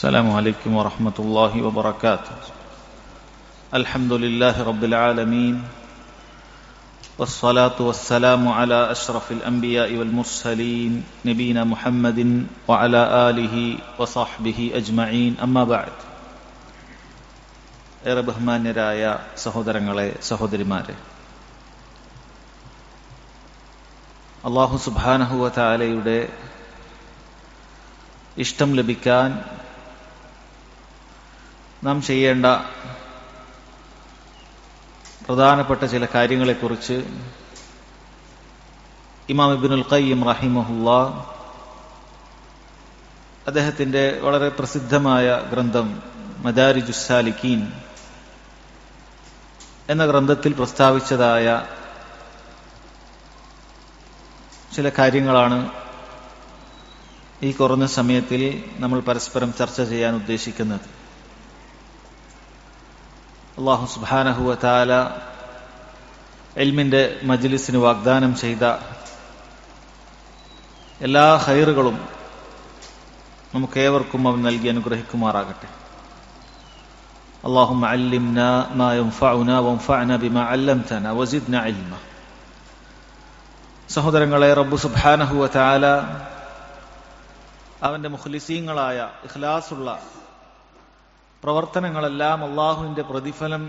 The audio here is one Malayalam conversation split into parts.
السلام عليكم ورحمة الله وبركاته. الحمد لله رب العالمين والصلاة والسلام على أشرف الأنبياء والمرسلين نبينا محمد وعلى آله وصحبه أجمعين أما بعد. ഏറെ ബഹുമാന്യരായ സഹോദരങ്ങളെ സഹോദരിമാരെ, അല്ലാഹു സുബ്ഹാനഹു വ തആലയുടെ ഇഷ്ടം ലഭിക്കാൻ നാം ചെയ്യേണ്ട പ്രധാനപ്പെട്ട ചില കാര്യങ്ങളെക്കുറിച്ച് ഇമാം ഇബ്നുൽ ഖയ്യിം റഹിമഹുല്ലാഹ് അദ്ദേഹത്തിന്റെ വളരെ പ്രസിദ്ധമായ ഗ്രന്ഥം മദാരിജുസ് സാലിക്കീൻ എന്ന ഗ്രന്ഥത്തിൽ പ്രസ്താവിച്ചതായ ചില കാര്യങ്ങളാണ് ഈ കുറഞ്ഞ സമയത്തിൽ നമ്മൾ പരസ്പരം ചർച്ച ചെയ്യാൻ ഉദ്ദേശിക്കുന്നത്. അല്ലാഹു സുബ്ഹാനഹു വ തആല ഇൽമിന്റെ മജ്ലിസിന് വാഗ്ദാനം ചെയ്ത എല്ലാ ഖൈറുകളും നമുക്കേവർക്കും അവൻ നൽകി അനുഗ്രഹിക്കുമാറാകട്ടെ. اللهم علمنا ما ينفعنا وانفعنا بما علمتنا وزدنا علما. സഹോദരങ്ങളെ, റബ്ബ് സുബ്ഹാനഹു വ തആല അവന്റെ മുഖ്ലിസീങ്ങളായ ഇഖ്ലാസുള്ള പ്രവർത്തനങ്ങളെല്ലാം അള്ളാഹുവിന്റെ പ്രതിഫലം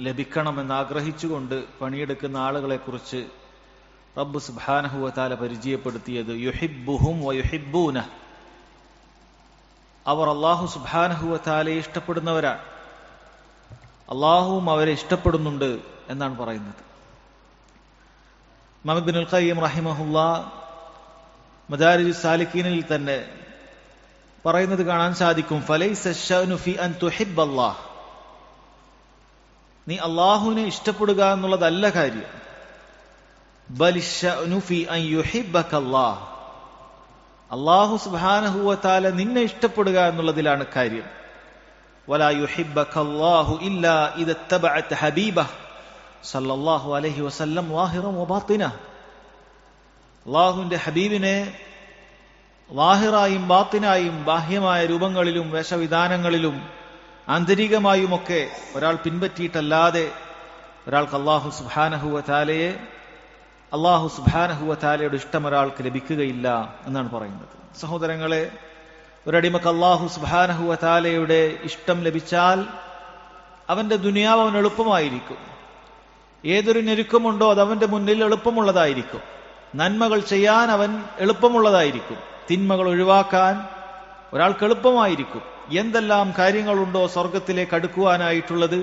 ലഭിക്കണമെന്ന് ആഗ്രഹിച്ചുകൊണ്ട് പണിയെടുക്കുന്ന ആളുകളെക്കുറിച്ച് റബ്ബ് സുബ്ഹാനഹു വ തആല പരിചയപ്പെടുത്തിയത് യുഹിബ്ബുഹും വയുഹിബ്ബൂനഹ്. അവർ അള്ളാഹു സുബ്ഹാനഹു വ തആലയെ ഇഷ്ടപ്പെടുന്നവരാണ്, അള്ളാഹുവും അവരെ ഇഷ്ടപ്പെടുന്നുണ്ട് എന്നാണ് പറയുന്നത്. ഇമാം ഇബ്നുൽ ഖയ്യിം റഹിമഹുല്ലാഹ് മദാരിജുസ് സാലിക്കീനിൽ തന്നെ പറയുന്നത് കാണാൻ സാധിക്കും, ഫലൈസ അശ്ശഅ്നു ഫി അൻ തുഹിബ്ബല്ലാഹ്. നീ അള്ളാഹുവിനെ ഇഷ്ടപ്പെടുക എന്നുള്ളതല്ല കാര്യം, ബൽ അശ്ശഅ്നു ഫി അൻ യുഹിബ്ബകല്ലാഹ്. അള്ളാഹു സുബ്ഹാനഹു വ തആല നിന്നെ ഇഷ്ടപ്പെടുക എന്നുള്ളതിലാണ് കാര്യം. വലാ യുഹിബ്ബകല്ലാഹു ഇല്ലാ ഇദ തബഅത ഹബീബഹു സല്ലല്ലാഹു അലൈഹി വസല്ലം വാഹിറൻ വബാത്തിനഹ്. അള്ളാഹുവിന്റെ ഹബീബിനെ വാഹിറായും ബാത്തിനായും ബാഹ്യമായ രൂപങ്ങളിലും വേഷവിധാനങ്ങളിലും ആന്തരികമായുമൊക്കെ ഒരാൾ പിൻപറ്റിയിട്ടല്ലാതെ ഒരാൾക്ക് അല്ലാഹു സുബ്ഹാനഹു വ തആലയെ അല്ലാഹു സുബ്ഹാനഹു വ തആലയുടെ ഇഷ്ടം ഒരാൾക്ക് ലഭിക്കുകയില്ല എന്നാണ് പറയുന്നത്. സഹോദരങ്ങളെ, ഒരടിമക്ക് അല്ലാഹു സുബ്ഹാനഹു വ തആലയുടെ ഇഷ്ടം ലഭിച്ചാൽ അവന്റെ ദുനിയാവ് അവൻ എളുപ്പമായിരിക്കും. ഏതൊരു ഞെരുക്കമുണ്ടോ അത് അവന്റെ മുന്നിൽ എളുപ്പമുള്ളതായിരിക്കും. നന്മകൾ ചെയ്യാൻ അവൻ എളുപ്പമുള്ളതായിരിക്കും. തിന്മകൾ ഒഴിവാക്കാൻ ഒരാൾക്ക് എളുപ്പമായിരിക്കും. എന്തെല്ലാം കാര്യങ്ങളുണ്ടോ സ്വർഗത്തിലേക്ക് അടുക്കുവാനായിട്ടുള്ളത്,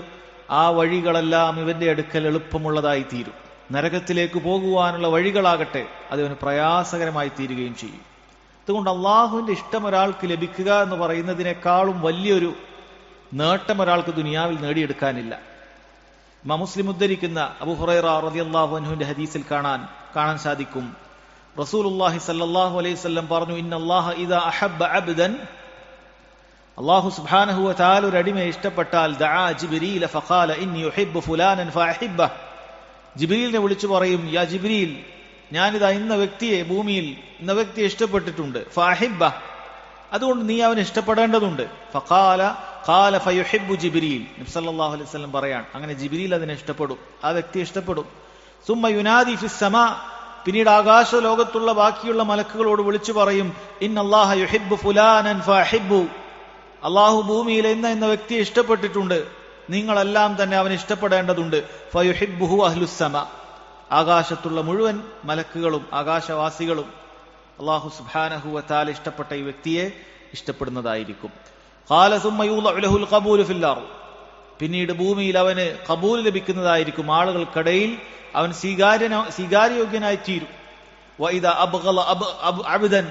ആ വഴികളെല്ലാം ഇവന്റെ അടുക്കൽ എളുപ്പമുള്ളതായി തീരും. നരകത്തിലേക്ക് പോകുവാനുള്ള വഴികളാകട്ടെ അതിവന് പ്രയാസകരമായി തീരുകയും ചെയ്യും. അതുകൊണ്ട് അള്ളാഹുവിന്റെ ഇഷ്ടം ഒരാൾക്ക് ലഭിക്കുക എന്ന് പറയുന്നതിനേക്കാളും വലിയൊരു നേട്ടം ഒരാൾക്ക് ദുനിയാവിൽ നേടിയെടുക്കാനില്ല. മുസ്ലിം ഉദ്ധരിക്കുന്ന അബൂ ഹുറൈറ റളിയല്ലാഹു അൻഹുവിന്റെ ഹദീസിൽ കാണാൻ സാധിക്കും, റസൂലുള്ളാഹി സ്വല്ലല്ലാഹു അലൈഹി വസല്ലം പറഞ്ഞു, ഇന്നല്ലാഹ ഇദാ അഹബ്ബ അബ്ദൻ, അല്ലാഹു സുബ്ഹാനഹു വ തആല ഒരു അടിമയെ ഇഷ്ടപ്പെട്ടാൽ ദഅ ജിബ്രീല ഫഖാല ഇന്നി യുഹിബ്ബു ഫുലാനൻ ഫഅഹിബ്ബഹ്. ജിബ്രീലിനെ വിളിച്ചു പറയും, യാ ജിബ്രീൽ, ഞാനിതാ ഇന്ന വ്യക്തിയെ ഭൂമിയിൽ ഇന്ന വ്യക്തിയെ ഇഷ്ടപ്പെട്ടിട്ടുണ്ട്, ഫഅഹിബ്ബഹ്, അതുകൊണ്ട് നീ അവനെ ഇഷ്ടപ്പെടേണ്ടതുണ്ട്. ഖാല ഫയുഹിബ്ബു ജിബ്രീൽ. നബി സല്ലല്ലാഹു അലൈഹി വസല്ലം പറയാണ്, അങ്ങനെ ജിബ്രീൽ അതിനെ ഇഷ്ടപ്പെടും, ആ വ്യക്തിയെ ഇഷ്ടപ്പെടും. സുമ്മ യുനാദി ഫിസ് സമാ, പിന്നീട് ആകാശ ലോകത്തുള്ള ബാക്കിയുള്ള മലക്കുകളോട് വിളിച്ചു പറയും, ഇന്നല്ലാഹ യുഹിബ്ബു ഫുലാനൻ ഫഅഹിബ്ബു, അല്ലാഹു ഭൂമിയിൽ എന്ന വ്യക്തിയെ ഇഷ്ടപ്പെട്ടിട്ടുണ്ട്, നിങ്ങളെല്ലാം തന്നെ അവനെ ഇഷ്ടപ്പെടേണ്ടതുണ്ട്. ഫയുഹിബ്ബുഹു അഹ്ലുസ് സമാ, ആകാശത്തുള്ള മുഴുവൻ മലക്കുകളും ആകാശവാസികളും അല്ലാഹു സുബ്ഹാനഹു വ തആല ഇഷ്ടപ്പെട്ട ഈ വ്യക്തിയെ ഇഷ്ടപ്പെടുന്നതായിരിക്കും. ഖാല സുമ്മ യൂളഉ ലഹുൽ ഖബൂലു ഫിൽ അർദ്, പിന്നീട് ഭൂമിയിൽ അവന് ഖബൂൽ ലഭിക്കുന്നതായിരിക്കും. ആളുകൾക്കിടയിൽ അവൻ സ്വീകാര്യോഗ്യനായി തീരും. വഇദാ അബ്ഗള അബ്ദൻ,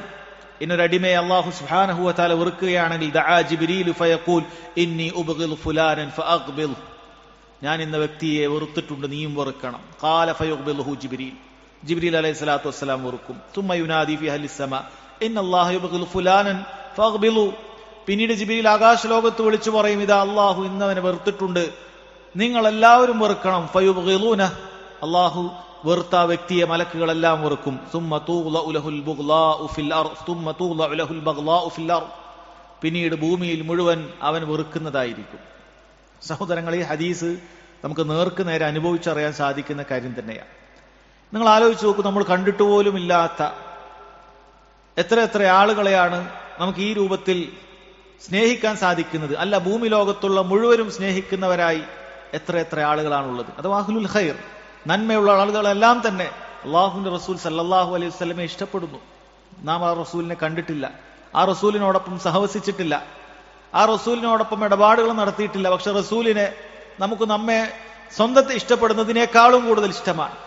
ഇന്നൊരടിമയെ അല്ലാഹു സുബ്ഹാനഹു വ തആല വെറുക്കുകയാണെങ്കിൽ ദഅ ജിബ്രീലു ഫയഖൂൽ ഇന്നി ഉബ്ഗിളു ഫുലാനൻ ഫഅഖ്ബിൽ, ഞാൻ ഇന്ന വ്യക്തിയെ വെറുത്തിട്ടുണ്ട്, നീയും വെറുക്കണം. ഖാല ഫയഖ്ബിലുഹു ജിബ്രീൽ, ജിബ്രീൽ അലൈഹിസ്സലാത്തു വസ്സലാം വെറുക്കും. തുമ്മ യുനാദി ഫി അഹ്ലിസ് സമാ ഇന്നല്ലാഹ യുബ്ഗിളു ഫുലാനൻ ഫഅഖ്ബിലു, പിന്നീട് ജിബ്രീൽ ആകാശ ലോകത്ത് വിളിച്ചു പറയും, ഇതാ അല്ലാഹു ഇന്നവനെ വെറുത്തിട്ടുണ്ട്, നിങ്ങൾ എല്ലാവരും വെറുക്കണം. ഫയുബ്ഗിലൂന, അല്ലാഹു വെറുത്ത വ്യക്തിയെ മലക്കുകളെല്ലാം വെറുക്കും. സുമ്മ തൂളഉ ലഹുൽ ബഗ്ളാഉ ഫിൽ അർദ്, സുമ്മ തൂളഉ ലഹുൽ ബഗ്ളാഉ ഫിൽ അർദ്, പിന്നീട് ഭൂമിയിൽ മുഴുവൻ അവൻ വെറുക്കുന്നതായിരിക്കും. സഹോദരങ്ങളെ, ഈ ഹദീസ് നമുക്ക് നേർക്ക് നേരെ അനുഭവിച്ചറിയാൻ സാധിക്കുന്ന കാര്യം തന്നെയാണ്. നിങ്ങൾ ആലോചിച്ച് നോക്കൂ, നമ്മൾ കണ്ടിട്ട് പോലും ഇല്ലാത്ത എത്ര ആളുകളെയാണ് നമുക്ക് ഈ രൂപത്തിൽ സ്നേഹിക്കാൻ സാധിക്കുന്നത്. അല്ല, ഭൂമി ലോകത്തുള്ള മുഴുവനും സ്നേഹിക്കുന്നവരായി എത്ര ആളുകളാണുള്ളത്. അഥവാ അഹ്ലുൽ ഖൈർ, നന്മയുള്ള ആളുകളെല്ലാം തന്നെ അള്ളാഹുവിന്റെ റസൂൽ സല്ലല്ലാഹു അലൈഹി വസല്ലമയെ ഇഷ്ടപ്പെടുന്നു. നാം ആ റസൂലിനെ കണ്ടിട്ടില്ല, ആ റസൂലിനോടൊപ്പം സഹവസിച്ചിട്ടില്ല, ആ റസൂലിനോടൊപ്പം ഇടപാടുകൾ നടത്തിയിട്ടില്ല. പക്ഷെ റസൂലിനെ നമുക്ക് നമ്മെ സ്വന്തത്തെ ഇഷ്ടപ്പെടുന്നതിനേക്കാളും കൂടുതൽ ഇഷ്ടമാണ്.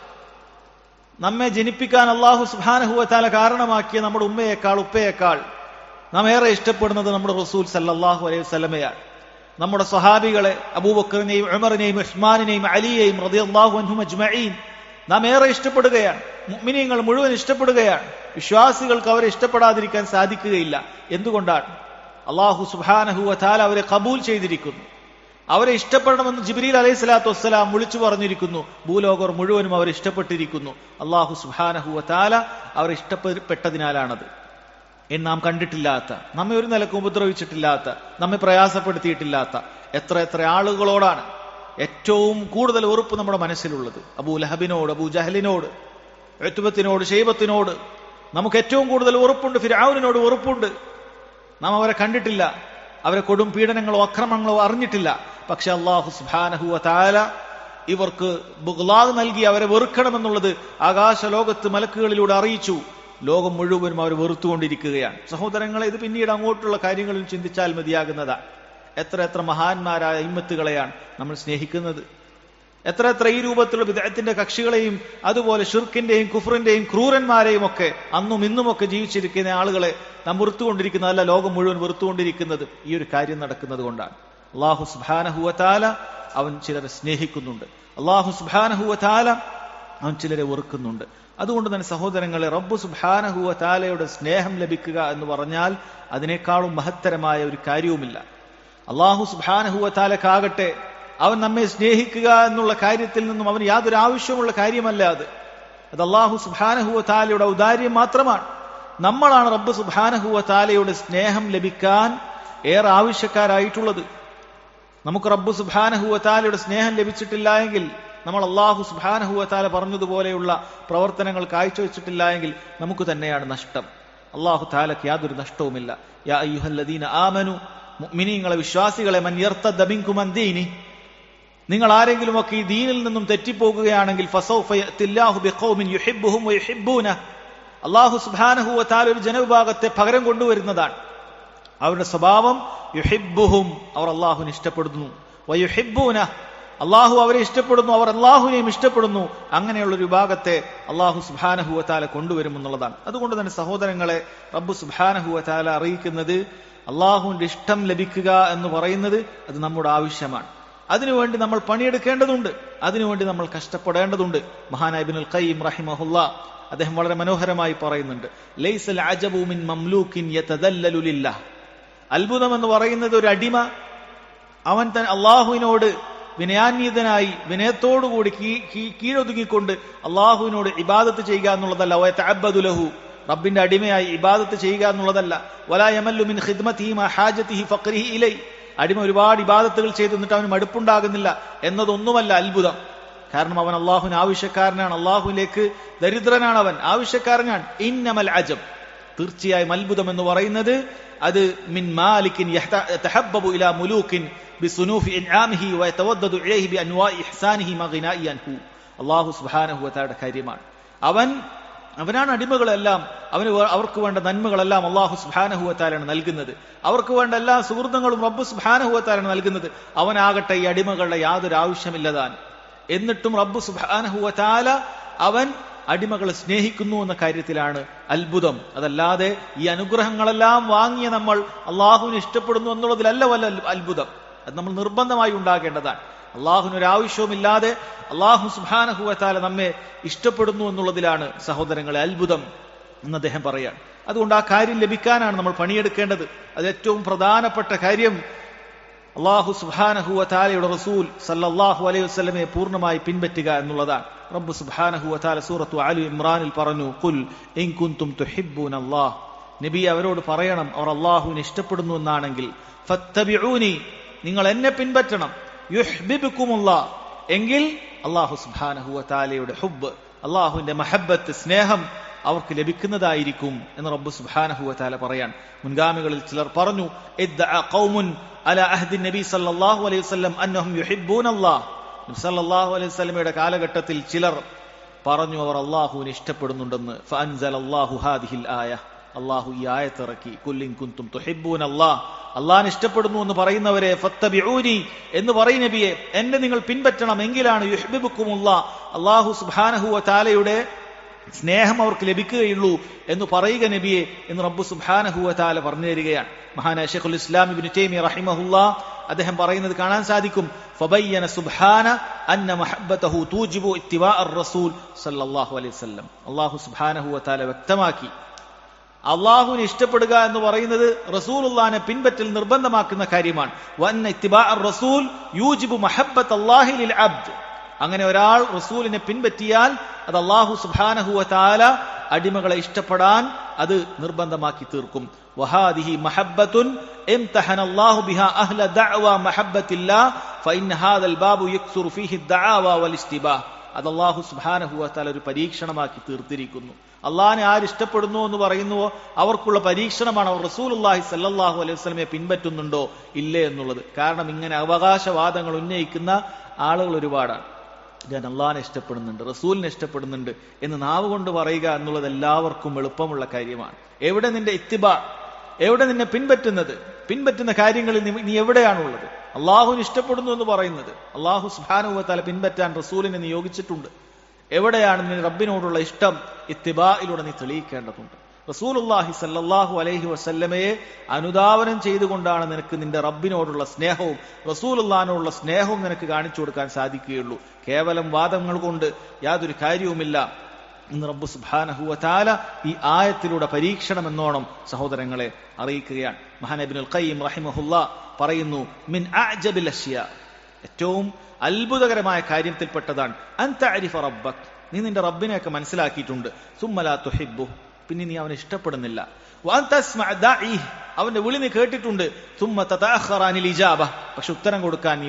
നമ്മെ ജനിപ്പിക്കാൻ അല്ലാഹു സുബ്ഹാനഹു വ തആല കാരണമാക്കിയ നമ്മുടെ ഉമ്മയേക്കാൾ ഉപ്പയേക്കാൾ നാം ഏറെ ഇഷ്ടപ്പെടുന്നത് നമ്മുടെ റസൂൽ സല്ലല്ലാഹു അലൈഹി വസല്ലമയാണ്. നമ്മുടെ സ്വഹാബികളെ അബൂബക്കറിനെയും ഉമറിനെയും ഉസ്മാനിനെയും അലിയെയും റളിയല്ലാഹു അൻഹും അജ്മഈൻ നാം ഏറെ ഇഷ്ടപ്പെടുകയാണ്. മുഅ്മിനീങ്ങൾ മുഴുവൻ ഇഷ്ടപ്പെടുകയാണ്. വിശ്വാസികൾക്ക് അവരെ ഇഷ്ടപ്പെടാതിരിക്കാൻ സാധിക്കുകയില്ല. എന്തുകൊണ്ടാണ്? അല്ലാഹു സുബ്ഹാനഹു വ തആല അവരെ ഖബൂൽ ചെയ്തിരിക്കുന്നു. അവരെ ഇഷ്ടപ്പെടണമെന്ന് ജിബ്രീൽ അലൈഹി സ്വലാത്തു വസ്സലാം വിളിച്ചു പറഞ്ഞിരിക്കുന്നു. ഭൂലോകർ മുഴുവനും അവരെ ഇഷ്ടപ്പെട്ടിരിക്കുന്നു. അല്ലാഹു സുബ്ഹാനഹു വ തആല അവരെ ഇഷ്ടപ്പെട്ടതിനാലാണത്. നാം കണ്ടിട്ടില്ലാത്ത, നമ്മെ ഒരു നിലക്കും ഉപദ്രവിച്ചിട്ടില്ലാത്ത, നമ്മെ പ്രയാസപ്പെടുത്തിയിട്ടില്ലാത്ത എത്ര ആളുകളോടാണ് ഏറ്റവും കൂടുതൽ വെറുപ്പ് നമ്മുടെ മനസ്സിലുള്ളത്. അബൂ ലഹബിനോട്, അബൂ ജഹലിനോട്, ഉത്ബത്തിനോട്, ഷൈബത്തിനോട് നമുക്ക് ഏറ്റവും കൂടുതൽ വെറുപ്പുണ്ട്. ഫിർഔനിനോട് വെറുപ്പുണ്ട്. നാം അവരെ കണ്ടിട്ടില്ല, അവരെ കൊടും പീഡനങ്ങളോ അക്രമങ്ങളോ അറിഞ്ഞിട്ടില്ല. പക്ഷെ അല്ലാഹു സുബ്ഹാനഹു വ തആല ഇവർക്ക് ബുഗ്ലാദ് നൽകി അവരെ വെറുക്കണമെന്നുള്ളത് ആകാശ ലോകത്ത് മലക്കുകളിലൂടെ അറിയിച്ചു. ലോകം മുഴുവനും അവർ വെറുത്തുകൊണ്ടിരിക്കുകയാണ്. സഹോദരങ്ങളെ, ഇത് പിന്നീട് അങ്ങോട്ടുള്ള കാര്യങ്ങളിൽ ചിന്തിച്ചാൽ മതിയാകുന്നതാണ്. എത്ര മഹാന്മാരായ ഇമ്മത്തുകളെയാണ് നമ്മൾ സ്നേഹിക്കുന്നത്. എത്ര ഈ രൂപത്തിലുള്ള ബിദ്അത്തിന്റെ കക്ഷികളെയും അതുപോലെ ഷിർക്കിന്റെയും കുഫറിന്റെയും ക്രൂരന്മാരെയും ഒക്കെ അന്നും ഇന്നുമൊക്കെ ജീവിച്ചിരിക്കുന്ന ആളുകളെ നാം വെറുത്തുകൊണ്ടിരിക്കുന്നതല്ല, ലോകം മുഴുവൻ വെറുത്തുകൊണ്ടിരിക്കുന്നത് ഈ ഒരു കാര്യം നടക്കുന്നത് കൊണ്ടാണ്. അല്ലാഹു സുബ്ഹാനഹു വ തആല അവൻ ചിലരെ സ്നേഹിക്കുന്നുണ്ട്. അല്ലാഹു സുബ്ഹാനഹു വ തആല അവൻ ചിലരെ വെറുക്കുന്നുണ്ട്. അതുകൊണ്ട് തന്നെ സഹോദരങ്ങളെ, റബ്ബ് സുബ്ഹാനഹു വ തആലയുടെ സ്നേഹം ലഭിക്കുക എന്ന് പറഞ്ഞാൽ അതിനേക്കാളും മഹത്തരമായ ഒരു കാര്യവുമില്ല. അല്ലാഹു സുബ്ഹാനഹു വ തആലക്കാകട്ടെ അവൻ നമ്മെ സ്നേഹിക്കുക എന്നുള്ള കാര്യത്തിൽ നിന്നും അവന് യാതൊരു ആവശ്യമുള്ള കാര്യമല്ല. അത് അല്ലാഹു സുബ്ഹാനഹു വ തആലയുടെ ഔദാര്യം മാത്രമാണ്. നമ്മളാണ് റബ്ബ് സുബ്ഹാനഹു വ തആലയുടെ സ്നേഹം ലഭിക്കാൻ ഏറെ ആവശ്യക്കാരായിട്ടുള്ളത്. നമുക്ക് റബ്ബ് സുബ്ഹാനഹു വ തആലയുടെ സ്നേഹം ലഭിച്ചിട്ടില്ല എങ്കിൽ, നമ്മൾ അല്ലാഹു സുബ്ഹാനഹു വ തആല പറഞ്ഞതുപോലെയുള്ള പ്രവർത്തനങ്ങൾ കാഴ്ചവെച്ചിട്ടില്ല എങ്കിൽ നമുക്ക് തന്നെയാണ് നഷ്ടം. അല്ലാഹു തആലക്ക് യാതൊരു നഷ്ടവുമില്ല. യാ അയ്യുഹല്ലദീന ആമനു, മുഅ്മിനീങ്ങളെ, വിശ്വാസികളെ, മൻ യർതദ്ദ മിൻകും അൻ ദീനി, നിങ്ങൾ ആരെങ്കിലും ഒക്കെ ഈ ദീനിൽ നിന്നും തെറ്റിപ്പോകുകയാണെങ്കിൽ ഫസൗഫ യഅതില്ലാഹു ബിഖൗമിൻ യുഹിബ്ബുഹും വയുഹിബ്ബൂനഹു, അല്ലാഹു സുബ്ഹാനഹു വ തആല ഒരു ജനവിഭാഗത്തെ പകരം കൊണ്ടുവരുന്നതാണ്. അവരുടെ സ്വഭാവം യുഹിബ്ബുഹും, അവർ അല്ലാഹുവിനെ ഇഷ്ടപ്പെടുന്നു, വയുഹിബ്ബൂനഹു, അല്ലാഹു അവരെ ഇഷ്ടപ്പെടുന്നു, അവർ അല്ലാഹുവിനെയും ഇഷ്ടപ്പെടുന്നു. അങ്ങനെയുള്ള ഒരു വിഭാഗത്തെ അല്ലാഹു സുബ്ഹാനഹു വ തആല കൊണ്ടുവരുമെന്നുള്ളതാണ്. അതുകൊണ്ട് തന്നെ സഹോദരങ്ങളെ, റബ്ബ് സുബ്ഹാനഹു വ തആല അറിയിക്കുന്നത് അല്ലാഹുവിന്റെ ഇഷ്ടം ലഭിക്കുക എന്ന് പറയുന്നത് അത് നമ്മുടെ ആവശ്യമാണ്. അതിനുവേണ്ടി നമ്മൾ പണിയെടുക്കേണ്ടതുണ്ട്, അതിനുവേണ്ടി നമ്മൾ കഷ്ടപ്പെടേണ്ടതുണ്ട്. മഹാനായ ഇബ്നുൽ ഖയ്യിം റഹിമഹുല്ലാ അദ്ദേഹം വളരെ മനോഹരമായി പറയുന്നുണ്ട്, ലൈസൽ അജബു മിൻ മംലൂകിൻ യതദല്ലലു ലില്ലാഹ്, അത്ഭുതം എന്ന് പറയുന്നത് ഒരു അടിമ അവൻ തന്നെ അള്ളാഹുവിനോട് വിനയാന്വിതനായി വിനയത്തോടുകൂടി കീഴൊതുങ്ങിക്കൊണ്ട് അള്ളാഹുവിനോട് ഇബാദത്ത് ചെയ്യുക എന്നുള്ളതല്ല. വയതഅബ്ബദു ലഹു, റബ്ബിന്റെ അടിമയായി ഇബാദത്ത് ചെയ്യുക എന്നുള്ളതല്ല. വലാ യമല്ലു മിൻ ഖിദ്മതിഹി മാ ഹാജതിഹി ഫഖ്രിഹി ഇലൈ, അടിമ ഒരുപാട് ഇബാദത്തുകൾ ചെയ്ത് എന്നിട്ട് അവന് മടുപ്പുണ്ടാകുന്നില്ല എന്നതൊന്നുമല്ല അത്ഭുതം. കാരണം അവൻ അള്ളാഹുവിന് ആവശ്യക്കാരനാണ്, അള്ളാഹുവിലേക്ക് ദരിദ്രനാണ്, അവൻ ആവശ്യക്കാരനാണ്. ഇന്നമൽ അജബ്, തീർച്ചയായും അത്ഭുതം എന്ന് പറയുന്നത് അത് മിൻ മാലിക്കിൻ യതഹബ്ബബു ഇലാ മുലൂക്കിൻ ബിസുനൂഫി ഇൻആമിഹി വയതവദ്ദദു ഇലൈഹി ബിഅൻവാഇ ഇഹ്സാനിഹി മഗ്നാഇ അൻഹു, അല്ലാഹു സുബ്ഹാനഹു വ തആലയുടെ കാര്യമാണ്. അവനാണ് അടിമകളെല്ലാം, അവർക്ക് വേണ്ട നന്മകളെല്ലാം അല്ലാഹു സുബ്ഹാനഹു വ തആലയാണ് നൽകുന്നത്. അവർക്ക് വേണ്ട എല്ലാ സുഹൃത്തുക്കളും റബ്ബ് സുബ്ഹാനഹു വ തആലയാണ് നൽകുന്നത്. അവനാകട്ടെ ഈ അടിമകളുടെ യാതൊരു ആവശ്യമില്ലതാൻ. എന്നിട്ടും റബ്ബ് സുബ്ഹാനഹു വ തആല അവൻ അടിമകളെ സ്നേഹിക്കുന്നു എന്ന കാര്യത്തിലാണ് അത്ഭുതം. അതല്ലാതെ ഈ അനുഗ്രഹങ്ങളെല്ലാം വാങ്ങിയ നമ്മൾ അള്ളാഹുവിനെ ഇഷ്ടപ്പെടുന്നു എന്നുള്ളതിലല്ല വല്ല അത്ഭുതം. അത് നമ്മൾ നിർബന്ധമായി ഉണ്ടാകേണ്ടതാണ്. അള്ളാഹുവിന് ഒരു ആവശ്യവുമില്ലാതെ അള്ളാഹു സുബ്ഹാനഹു വ തആല നമ്മെ ഇഷ്ടപ്പെടുന്നു എന്നുള്ളതിലാണ് സഹോദരങ്ങളെ അത്ഭുതം എന്ന് അദ്ദേഹം പറയാണ്. അതുകൊണ്ട് ആ കാര്യം ലഭിക്കാനാണ് നമ്മൾ പണിയെടുക്കേണ്ടത്. അത് ഏറ്റവും പ്രധാനപ്പെട്ട കാര്യം അള്ളാഹു സുബ്ഹാനഹു വ തആലയുടെ റസൂൽ സല്ലല്ലാഹു അലൈഹി വസല്ലമയെ പൂർണ്ണമായി പിൻപറ്റുക എന്നുള്ളതാണ്. റബ്ബ് സുബ്ഹാനഹു വ തആല സൂറത്തു ആലി ഇമ്രാനിൽ പറഞ്ഞു, ഖുൽ ഇൻ കുൻതും തുഹിബ്ബൂനല്ലാഹ്, നബി അവരോട് പറയണം, അവർ അള്ളാഹുവിനെ ഇഷ്ടപ്പെടുന്നു എന്നാണെങ്കിൽ ഫത്തബിഊനി, നിങ്ങൾ എന്നെ പിൻപറ്റണം, യുഹ്ബിബുക്കുമുല്ലാഹ്, എങ്കിൽ അള്ളാഹു സുബ്ഹാനഹു വ തആലയുടെ ഹുബ്ബ്, അള്ളാഹുവിന്റെ മഹബ്ബത്ത്, സ്നേഹം അവർക്ക് ലഭിക്കുന്നതായിരിക്കും എന്ന് റബ്ബ് സുബ്ഹാനഹു വ തആല പറയാൻ. മുൻഗാമികളിൽ ചിലർ പറഞ്ഞു, ഇദ്ദഅ ഖൗമുൻ അലാ അഹ്ദി നബി സല്ലല്ലാഹു അലൈഹി വസല്ലം അന്നഹും യുഹിബ്ബൂനല്ലാഹ്. നബി സല്ലല്ലാഹു അലൈഹി വസല്ലമയുടെ കാലഘട്ടത്തിൽ ചിലർ പറഞ്ഞു അവർ അള്ളാഹുവിനെ ഇഷ്ടപ്പെടുന്നുണ്ടെന്ന്. ഫഅൻസലല്ലാഹു ഹാദിഹിൽ ആയ, അള്ളാഹു ഈ ആയത്ത് ഇറക്കി, ഖുൽ ഇൻ കുൻതും തുഹിബ്ബൂനല്ലാഹ്, അള്ളാഹിനെ ഇഷ്ടപ്പെടുന്നു എന്ന് പറയുന്നവരെ ഫത്തബിഊനി എന്ന് പറയും നബിയെ, എന്നെ നിങ്ങൾ പിൻപറ്റണം, എങ്കിലാണ് യുഹ്ബിബുക്കുമുല്ലാഹ്, അള്ളാഹു സുബ്ഹാനഹു വ തആലയുടെ സ്നേഹം അവർക്ക് ലഭിക്കുകയുള്ളൂ എന്ന് പറയുക നബിയെ എന്ന് റബ്ബ് സുബ്ഹാനഹു വ തആല പറഞ്ഞു തരികയാണ്. മഹാനായ ശൈഖുൽ ഇസ്ലാം ഇബ്നു തൈമിയ റഹിമഹുല്ലാഹ് അദ്ദേഹം പറയുന്നത് കാണാൻ സാധിക്കും, ഫബയ്യന സുബ്ഹാന അന്ന മഹബ്ബതഹു തൂജിബു ഇത്തിബാഅർ റസൂൽ സല്ലല്ലാഹു അലൈഹി വസല്ലം. അല്ലാഹു സുബ്ഹാനഹു വ തആല വ്യക്തമാക്കി, അള്ളാഹുവിനെ ഇഷ്ടപ്പെടുക എന്ന് പറയുന്നത് റസൂലുള്ളാഹിനെ പിൻപറ്റൽ നിർബന്ധമാക്കുന്ന കാര്യമാണ്. വഅന്ന ഇത്തിബാഅർ റസൂൽ യൂജിബു മഹബ്ബത്തല്ലാഹി ലിൽ അബ്ദ്. അങ്ങനെ ഒരാൾ റസൂലിനെ പിൻപറ്റിയാൽ അത് അല്ലാഹു സുബ്ഹാനഹു വ തആല അടിമകളെ ഇഷ്ടപ്പെടാൻ അത് നിർബന്ധമാക്കി തീർക്കും. വഹാദിഹി മഹബ്ബത്തുൻ ഇംതഹനല്ലാഹു ബിഹാ അഹ്ല ദഅവ മഹബ്ബത്തില്ലാഹ് ഫഇന്ന ഹാദൽ ബാബു യക്സുറു ഫീഹി ദഅവ വൽ ഇസ്തിബാഹ്. അത് അല്ലാഹു സുബ്ഹാനഹു വ തആല ഒരു പരീക്ഷണമാക്കി തീർത്തിരിക്കുന്നു. അള്ളാഹിനെ ആര് ഇഷ്ടപ്പെടുന്നു എന്ന് പറയുന്നുവോ അവർക്കുള്ള പരീക്ഷണമാണ് അവർ റസൂലുള്ളാഹി സ്വല്ലല്ലാഹു അലൈഹി വസല്ലമയെ പിൻപറ്റുന്നുണ്ടോ ഇല്ലേ എന്നുള്ളത്. കാരണം ഇങ്ങനെ അവകാശവാദങ്ങൾ ഉന്നയിക്കുന്ന ആളുകൾ ഒരുപാടാണ്. ഞാൻ അള്ളാഹിനെ ഇഷ്ടപ്പെടുന്നുണ്ട്, റസൂലിനെ ഇഷ്ടപ്പെടുന്നുണ്ട് എന്ന് നാവ് കൊണ്ട് പറയുക എന്നുള്ളത് എല്ലാവർക്കും എളുപ്പമുള്ള കാര്യമാണ്. എവിടെ നിന്റെ ഇത്തിബാ, എവിടെ നിന്നെ പിൻപറ്റുന്ന കാര്യങ്ങളിൽ നീ എവിടെയാണുള്ളത്? അള്ളാഹുവിനെ ഇഷ്ടപ്പെടുന്നു എന്ന് പറയുന്നത്, അള്ളാഹു സുബ്ഹാനഹു വ തആല പിൻപറ്റാൻ റസൂലിനെ നിയോഗിച്ചിട്ടുണ്ട്. എവിടെയാണ് നിന്റെ റബ്ബിനോടുള്ള ഇഷ്ടം? ഇത്തിബായിലൂടെ നീ തെളിയിക്കേണ്ടതുണ്ട്. റസൂലുള്ളാഹി സല്ലല്ലാഹു അലൈഹി വസല്ലമയെ അനുധാവനം ചെയ്തുകൊണ്ടാണ് നിനക്ക് നിന്റെ റബ്ബിനോടുള്ള സ്നേഹവും റസൂലുള്ളാഹിനോടുള്ള സ്നേഹവും നിനക്ക് കാണിച്ചു കൊടുക്കാൻ സാധിക്കുകയുള്ളൂ. കേവലം വാദങ്ങൾ കൊണ്ട് യാതൊരു കാര്യവുമില്ല എന്ന് റബ്ബ് സുബ്ഹാനഹു വ തആല ഈ ആയത്തിലൂടെ പരീക്ഷണം എന്നോണം സഹോദരങ്ങളെ അറിയിക്കുകയാണ്. മഹാനായ ഇബ്നുൽ ഖയ്യിം റഹിമഹുല്ലാഹ് പറയുന്നു, മിൻ അഅജബിൽ അഷ്യാ, ഏറ്റവും അത്ഭുതകരമായ കാര്യത്തിൽപ്പെട്ടതാണ് അൻ തഅരിഫ റബ്ബക്, നീ നിന്റെ റബ്ബിനെയൊക്കെ മനസ്സിലാക്കിയിട്ടുണ്ട്, സുമ്മ ലാ തുഹിബ്ബു, പിന്നെ നീ അവനെ ഇഷ്ടപ്പെടുന്നില്ല, വഅൻ തസ്മഅ ദഅഇഹ്, അവന്റെ വിളി നീ കേട്ടിട്ടുണ്ട്, സുമ്മ തതഅഖറ അനിൽ ഇജാബ, പക്ഷെ ഉത്തരം കൊടുക്കാൻ നീ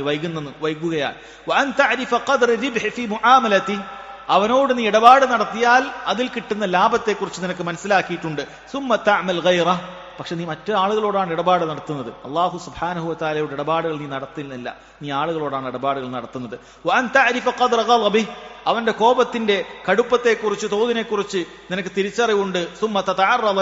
വൈകുകയാണ്, വഅൻ തഅരിഫ ഖദ്റ റിബ്ഹി ഫീ മുആമലതി, അവനോട് നീ ഇടപാട് നടത്തിയാൽ അതിൽ കിട്ടുന്ന ലാഭത്തെക്കുറിച്ച് നിനക്ക് മനസ്സിലാക്കിയിട്ടുണ്ട്, സുമ്മ തഅമൽ ഗൈറ, പക്ഷെ നീ മറ്റു ആളുകളോടാണ് ഇടപാട് നടത്തുന്നത്. അല്ലാഹു സുബ്ഹാനഹു വ തആലയുടെ ഇടപാടുകൾ നീ നടത്തുന്നില്ല, നീ ആളുകളോടാണ് ഇടപാടുകൾ നടത്തുന്നത്. വഅൻ തഅരിഫ ഖദ്റ ഗളബി, അവന്റെ കോപത്തിന്റെ കടുപ്പത്തെക്കുറിച്ച്, തോതിനെക്കുറിച്ച് നിനക്ക് തിരിച്ചറിവുണ്ട്. സുമ്മ തതഅറദ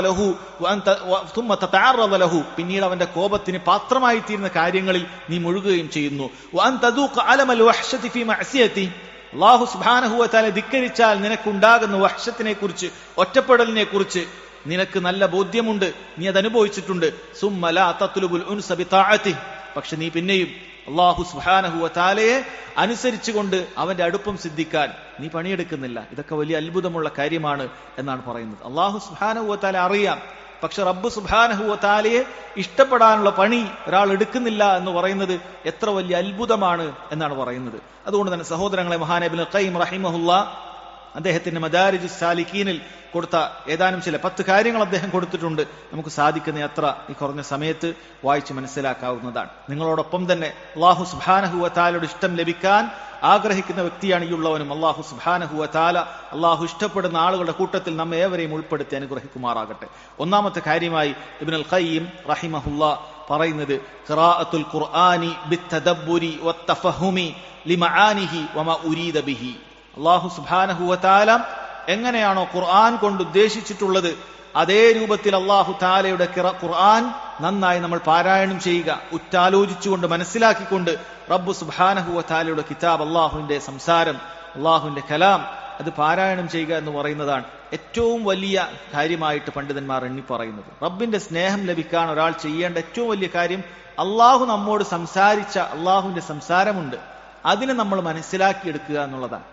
ലഹു, പിന്നീട് അവന്റെ കോപത്തിന് പാത്രമായി തീരുന്ന കാര്യങ്ങളിൽ നീ മുഴുകുകയും ചെയ്യുന്നു. വഅൻ തദൂഖ അലമൽ വഹ്ശതി ഫീ മഅസിയതി, അല്ലാഹു സുബ്ഹാനഹു വ തആല ധിക്കരിച്ചാൽ നിനക്കുണ്ടാകുന്ന വഹ്ശത്തിനെ കുറിച്ച്, ഒറ്റപ്പെടലിനെ കുറിച്ച് നിനക്ക് നല്ല ബോധ്യമുണ്ട്, നീ അത് അനുഭവിച്ചിട്ടുണ്ട്. സുമ്മ ലാ തത്ലുബുൽ ഉൻസ ബിതാഅതി, പക്ഷെ നീ പിന്നെയും അല്ലാഹു സുബ്ഹാനഹു വ തആലയെ അനുസരിച്ചുകൊണ്ട് അവന്റെ അടുപ്പം സിദ്ധിക്കാൻ നീ പണിയെടുക്കുന്നില്ല. ഇതൊക്കെ വലിയ അത്ഭുതമുള്ള കാര്യമാണ് എന്നാണ് പറയുന്നത്. അല്ലാഹു സുബ്ഹാനഹു വ തആല അറിയാം, പക്ഷെ റബ്ബ് സുബ്ഹാനഹു വ തആലയെ ഇഷ്ടപ്പെടാനുള്ള പണി ഒരാൾ എടുക്കുന്നില്ല എന്ന് പറയുന്നത് എത്ര വലിയ അത്ഭുതമാണ് എന്നാണ് പറയുന്നത്. അതുകൊണ്ട് തന്നെ സഹോദരങ്ങളെ, മഹാനായ ഇബ്നുൽ ഖയ്യിം റഹിമഹുല്ലാഹ് അദ്ദേഹത്തിന്റെ മദാരിജുസ് സാലിക്കീനിൽ കൊടുത്ത ഏതാനും ചില 10 കാര്യങ്ങൾ അദ്ദേഹം കൊടുത്തിട്ടുണ്ട്. നമുക്ക് സാധിക്കുന്ന അത്ര ഈ കുറഞ്ഞ സമയത്ത് വായിച്ച് മനസ്സിലാക്കാവുന്നതാണ്. നിങ്ങളോടൊപ്പം തന്നെ അല്ലാഹു സുബ്ഹാനഹു വ തആലയുടെ ഇഷ്ടം ലഭിക്കാൻ ആഗ്രഹിക്കുന്ന വ്യക്തിയാണ് ഈ ഉള്ളവനും. അല്ലാഹു സുബ്ഹാനഹു വ തആല അല്ലാഹു ഇഷ്ടപ്പെടുന്ന ആളുകളുടെ കൂട്ടത്തിൽ നമ്മെ ഏവരെയും ഉൾപ്പെടുത്തി അനുഗ്രഹിക്കുമാറാകട്ടെ. ഒന്നാമത്തെ കാര്യമായി ഇബ്നുൽ ഖയ്യിം റഹിമഹുല്ലാഹ് പറയുന്നത്, ഖിറാഅത്തുൽ ഖുർആനി ബിത്തദബ്ബുരി വത്തഫഹുമി ലിമആനിഹി വമാ ഉരീദ ബിഹി. അല്ലാഹു സുബ്ഹാനഹു വ തആല എങ്ങനെയാണോ ഖുർആൻ കൊണ്ട് ഉദ്ദേശിച്ചിട്ടുള്ളത് അതേ രൂപത്തിൽ അല്ലാഹു തആലയുടെ ഖുർആൻ നന്നായി നമ്മൾ പാരായണം ചെയ്യുക, ഉറ്റാലോചിച്ചുകൊണ്ട് മനസ്സിലാക്കിക്കൊണ്ട് റബ്ബ് സുബ്ഹാനഹു വ തആലയുടെ കിതാബ്, അല്ലാഹുവിന്റെ സംസാരം, അല്ലാഹുവിന്റെ കലാം അത് പാരായണം ചെയ്യുക എന്ന് പറയുന്നതാണ് ഏറ്റവും വലിയ കാര്യമായിട്ട് പണ്ഡിതന്മാർ എണ്ണി പറയുന്നത്. റബ്ബിന്റെ സ്നേഹം ലഭിക്കാൻ ഒരാൾ ചെയ്യേണ്ട ഏറ്റവും വലിയ കാര്യം, അല്ലാഹു നമ്മോട് സംസാരിച്ച അല്ലാഹുവിന്റെ സംസാരമുണ്ട്, അതിനെ നമ്മൾ മനസ്സിലാക്കിയെടുക്കുക എന്നുള്ളതാണ്.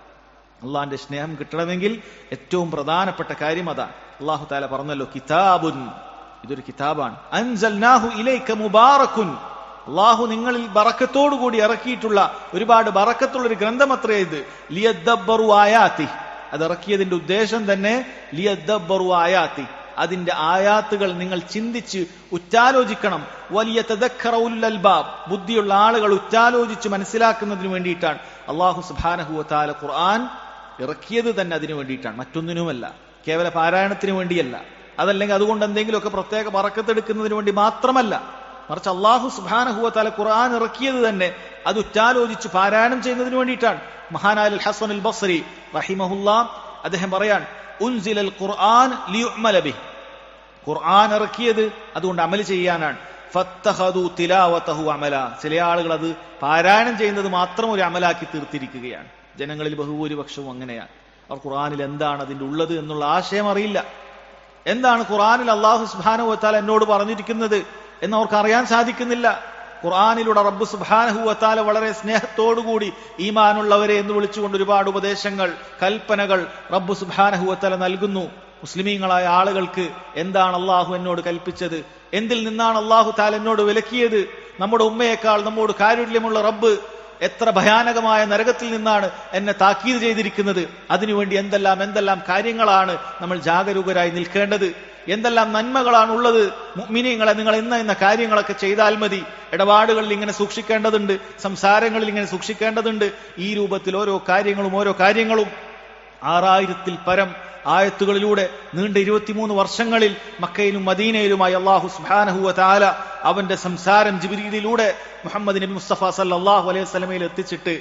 അള്ളാഹിന്റെ സ്നേഹം കിട്ടണമെങ്കിൽ ഏറ്റവും പ്രധാനപ്പെട്ട കാര്യം അതാണ്. അല്ലാഹു തആല പറഞ്ഞല്ലോ, കിതാബുൻ, ഇതൊരു കിതാബാണ്, അൻസൽനാഹു ഇലൈക മുബാറകുൻ, അല്ലാഹു നിങ്ങളിൽ ബറക്കത്തോടുകൂടി ഇറക്കിയിട്ടുള്ള ഒരുപാട് ബറക്കത്തുള്ള ഒരു ഗ്രന്ഥമത്രേ ഇത്. ലിയദ്ദബ്ബറു ആയാതി, അത് ഇറക്കിയതിന്റെ ഉദ്ദേശം തന്നെ ലിയദ്ദബ്ബറു ആയാതി, അതിന്റെ ആയാത്തുകൾ നിങ്ങൾ ചിന്തിച്ച് ഉറ്റാലോചിക്കണം. വലിയ തദക്കറ ഉലുൽ അൽബാബ്, ബുദ്ധിയുള്ള ആളുകൾ ഉറ്റാലോചിച്ച് മനസ്സിലാക്കുന്നതിന് വേണ്ടിയിട്ടാണ് അല്ലാഹു സുബ്ഹാനഹു വ തആല ഖുർആൻ ഇറക്കിയത് തന്നെ അതിനു വേണ്ടിയിട്ടാണ്, മറ്റൊന്നിനുമല്ല. കേവല പാരായണത്തിന് വേണ്ടിയല്ല, അതല്ലെങ്കിൽ അതുകൊണ്ട് എന്തെങ്കിലുമൊക്കെ പ്രത്യേക ബറക്കത്തെടുക്കുന്നതിന് വേണ്ടി മാത്രമല്ല. മറിച്ച് അല്ലാഹു സുബ്ഹാനഹു വ തആല ഖുർആൻ ഇറക്കിയത് തന്നെ അത് ഉറ്റാലോചിച്ച് പാരായണം ചെയ്യുന്നതിന് വേണ്ടിയിട്ടാണ്. മഹാനായ അൽ ഹസൻ അൽ ബസ്രി റഹിമഹുല്ലാ അദ്ദേഹം പറയാൻ, ഉൻസിലൽ ഖുർആൻ ലിയുഅമല ബിഹി, ഖുർആൻ ഇറക്കിയത് അതുകൊണ്ട് അമൽ ചെയ്യാനാണ്. ഫത്തഖദു തിലാവതഹു അമല, ചില ആളുകൾ അത് പാരായണം ചെയ്യുന്നത് മാത്രം ഒരു അമലാക്കി തീർത്തിരിക്കുകയാണ്. ജനങ്ങളിൽ ബഹുഭൂരിപക്ഷവും അങ്ങനെയാണ്. അവർ ഖുർആനിൽ എന്താണ് അതിന്റെ ഉള്ളത് എന്നുള്ള ആശയം അറിയില്ല. എന്താണ് ഖുർആനിൽ അല്ലാഹു സുബ്ഹാനഹു വ തആല എന്നോട് പറഞ്ഞിരിക്കുന്നത് എന്ന് അവർക്ക് അറിയാൻ സാധിക്കുന്നില്ല. ഖുർആനിലൂടെ റബ്ബ് സുബ്ഹാനഹു വ തആല വളരെ സ്നേഹത്തോടുകൂടി ഈമാനുള്ളവരെ എന്ന് വിളിച്ചുകൊണ്ട് ഒരുപാട് ഉപദേശങ്ങൾ, കൽപ്പനകൾ റബ്ബ് സുബ്ഹാനഹു വ തആല നൽകുന്നു. മുസ്ലിമീങ്ങളായ ആളുകൾക്ക് എന്താണ് അള്ളാഹു എന്നോട് കൽപ്പിച്ചത്, എന്തിൽ നിന്നാണ് അള്ളാഹു തആല എന്നോട് വിലക്കിയത്, നമ്മുടെ ഉമ്മയേക്കാൾ നമ്മോട് കാരുണ്യമുള്ള റബ്ബ് എത്ര ഭയാനകമായ നരകത്തിൽ നിന്നാണ് എന്നെ താക്കീത് ചെയ്തിരിക്കുന്നത്, അതിനുവേണ്ടി എന്തെല്ലാം കാര്യങ്ങളാണ് നമ്മൾ ജാഗരൂകരായി നിൽക്കേണ്ടത്, എന്തെല്ലാം നന്മകളാണ് ഉള്ളത്. മുഅ്മിനീങ്ങളെ, നിങ്ങൾ ഇന്ന കാര്യങ്ങളൊക്കെ ചെയ്താൽ മതി. ഇടപാടുകളിൽ ഇങ്ങനെ സൂക്ഷിക്കേണ്ടതുണ്ട്, സംസാരങ്ങളിൽ ഇങ്ങനെ സൂക്ഷിക്കേണ്ടതുണ്ട്. ഈ രൂപത്തിൽ ഓരോ കാര്യങ്ങളും 6000-ൽ പരം ആയത്തുകളിലൂടെ നീണ്ട 23 വർഷങ്ങളിൽ മക്കയിലും മദീനയിലുമായി അല്ലാഹു സുബ്ഹാനഹു വ തആല അവന്റെ സംസാരം ജിബ്രീലിലൂടെ മുഹമ്മദ് നബി മുസ്തഫ സല്ലല്ലാഹു അലൈഹി വസല്ലമയിൽ എത്തിച്ചിട്ട്,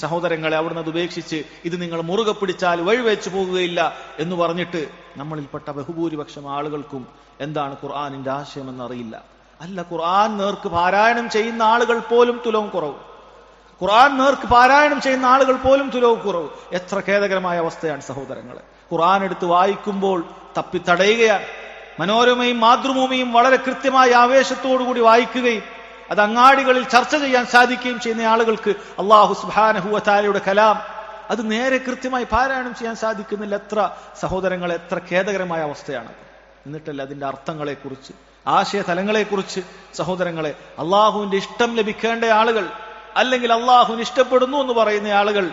സഹോദരങ്ങളെ അവിടുന്ന് അത് ഉപേക്ഷിച്ച് ഇത് നിങ്ങൾ മുറുകെ പിടിച്ചാൽ വഴിവെച്ചു പോകുകയില്ല എന്ന് പറഞ്ഞിട്ട് നമ്മളിൽപ്പെട്ട ബഹുഭൂരിപക്ഷം ആളുകൾക്കും എന്താണ് ഖുർആനിന്റെ ആശയമെന്നറിയില്ല. അല്ല, ഖുർആൻ നേർക്ക് പാരായണം ചെയ്യുന്ന ആളുകൾ പോലും തുലവും കുറവ്. എത്ര ഖേദകരമായ അവസ്ഥയാണ് സഹോദരങ്ങളെ. ഖുർആൻ എടുത്ത് വായിക്കുമ്പോൾ തപ്പിത്തടയുകയാണ്. മനോരമയും മാതൃഭൂമിയും വളരെ കൃത്യമായ ആവേശത്തോടുകൂടി വായിക്കുകയും അത് അങ്ങാടികളിൽ ചർച്ച ചെയ്യാൻ സാധിക്കുകയും ചെയ്യുന്ന ആളുകൾക്ക് അല്ലാഹു സുബ്ഹാനഹു വ തആലയുടെ കലാം അത് നേരെ കൃത്യമായി പാരായണം ചെയ്യാൻ സാധിക്കുന്നില്ല. എത്ര സഹോദരങ്ങളെ, എത്ര ഖേദകരമായ അവസ്ഥയാണ്. എന്നിട്ടല്ല അതിന്റെ അർത്ഥങ്ങളെക്കുറിച്ച്, ആശയതലങ്ങളെക്കുറിച്ച് സഹോദരങ്ങളെ, അള്ളാഹുവിന്റെ ഇഷ്ടം ലഭിക്കേണ്ട ആളുകൾ, അല്ലെങ്കിൽ അള്ളാഹുവിന് ഇഷ്ടപ്പെടുന്നു എന്ന് പറയുന്ന ആളുകൾ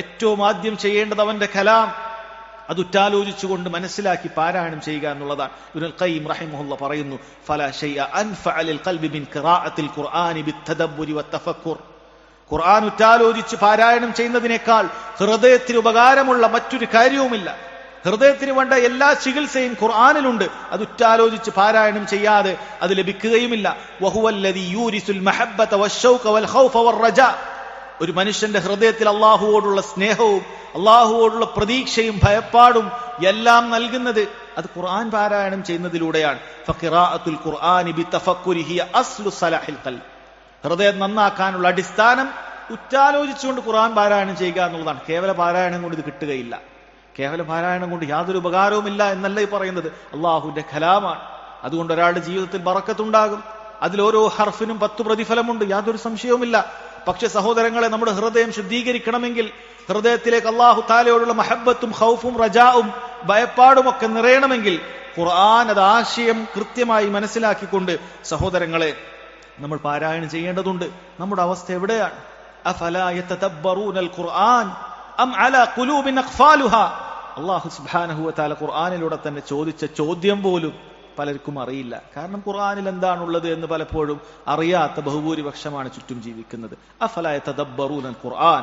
ഏറ്റവും ആദ്യം ചെയ്യേണ്ടത് അവന്റെ കലാം അത് ഉറ്റാലോചിച്ചുകൊണ്ട് മനസ്സിലാക്കി പാരായണം ചെയ്യുക എന്നുള്ളതാണ്. ഇബ്നുൽ ഖയ്യിം റഹിമഹുല്ലാ പറയുന്നു, ഫലാ ശൈഅ അൻഫഅ ലിൽ ഖൽബി മിൻ ഖിറാഅത്തിൽ ഖുർആനി ബിത്തദബ്ബുരി വത്തഫക്കുർ. ഖുർആൻ ഉറ്റാലോചിച്ച് പാരായണം ചെയ്യുന്നതിനേക്കാൾ ഹൃദയത്തിന് ഉപകാരമുള്ള മറ്റൊരു കാര്യവുമില്ല. ഹൃദയത്തിന് വേണ്ട എല്ലാ ചികിത്സയും ഖുർആനിലുണ്ട്. അത് ഉറ്റാലോചിച്ച് പാരായണം ചെയ്യാതെ അത് ലഭിക്കുകയുമില്ല. വഹുവല്ലദീ യൂരിസുൽ മഹബ്ബത വശൗഖ വൽ ഖൗഫ വറജാ. ഒരു മനുഷ്യന്റെ ഹൃദയത്തിൽ അള്ളാഹുവോടുള്ള സ്നേഹവും അള്ളാഹുവോടുള്ള പ്രതീക്ഷയും ഭയപ്പാടും എല്ലാം നൽകുന്നത് അത് ഖുർആൻ പാരായണം ചെയ്യുന്നതിലൂടെയാണ്. ഫഖിറാഅത്തുൽ ഖുർആനി ബിതഫക്കുരി ഹിയ അസ്ലു സലാഹിൽ ഖൽബ്. ഹൃദയം നന്നാക്കാനുള്ള അടിസ്ഥാനം ഉറ്റാലോചിച്ചുകൊണ്ട് ഖുർആൻ പാരായണം ചെയ്യുക എന്നുള്ളതാണ്. കേവല പാരായണം കൊണ്ട് ഇത് കിട്ടുകയില്ല. കേവല പാരായണം കൊണ്ട് യാതൊരു ഉപകാരവുമില്ല എന്നല്ല ഈ പറയുന്നത്. അള്ളാഹുവിന്റെ കലാമാണ്. അതുകൊണ്ട് ഒരാളുടെ ജീവിതത്തിൽ ബറക്കത്തുണ്ടാകും. അതിലോരോ ഹർഫിനും 10 പ്രതിഫലമുണ്ട്, യാതൊരു സംശയവുമില്ല. പക്ഷെ സഹോദരങ്ങളെ, നമ്മുടെ ഹൃദയം ശുദ്ധീകരിക്കണമെങ്കിൽ, ഹൃദയത്തിലേക്ക് അല്ലാഹു തആലയോടുള്ള മഹബ്ബത്തും ഖൗഫും റജാഉം ഭയപ്പാടും ഒക്കെ നിറയണമെങ്കിൽ ഖുർആൻ അത് ആശയം കൃത്യമായി മനസ്സിലാക്കിക്കൊണ്ട് സഹോദരങ്ങളെ നമ്മൾ പാരായണം ചെയ്യേണ്ടതുണ്ട്. നമ്മുടെ അവസ്ഥ എവിടെയാണ്? അഫലാ യതദബ്ബറൂനൽ ഖുർആൻ അം അലാ ഖുലൂബിൻ അഖ്ഫാലുഹാ. അല്ലാഹു സുബ്ഹാനഹു വ തആല ഖുർആനിലൂടെ തന്നെ ചോദിച്ച ചോദ്യം പോലും പലർക്കും അറിയില്ല. കാരണം ഖുർആനിൽ എന്താണുള്ളത് എന്ന് പലപ്പോഴും അറിയാത്ത ബഹുഭൂരിപക്ഷമാണ് ചുറ്റും ജീവിക്കുന്നത്. അഫലാ യതദബ്ബറൂനൽ ഖുർആൻ.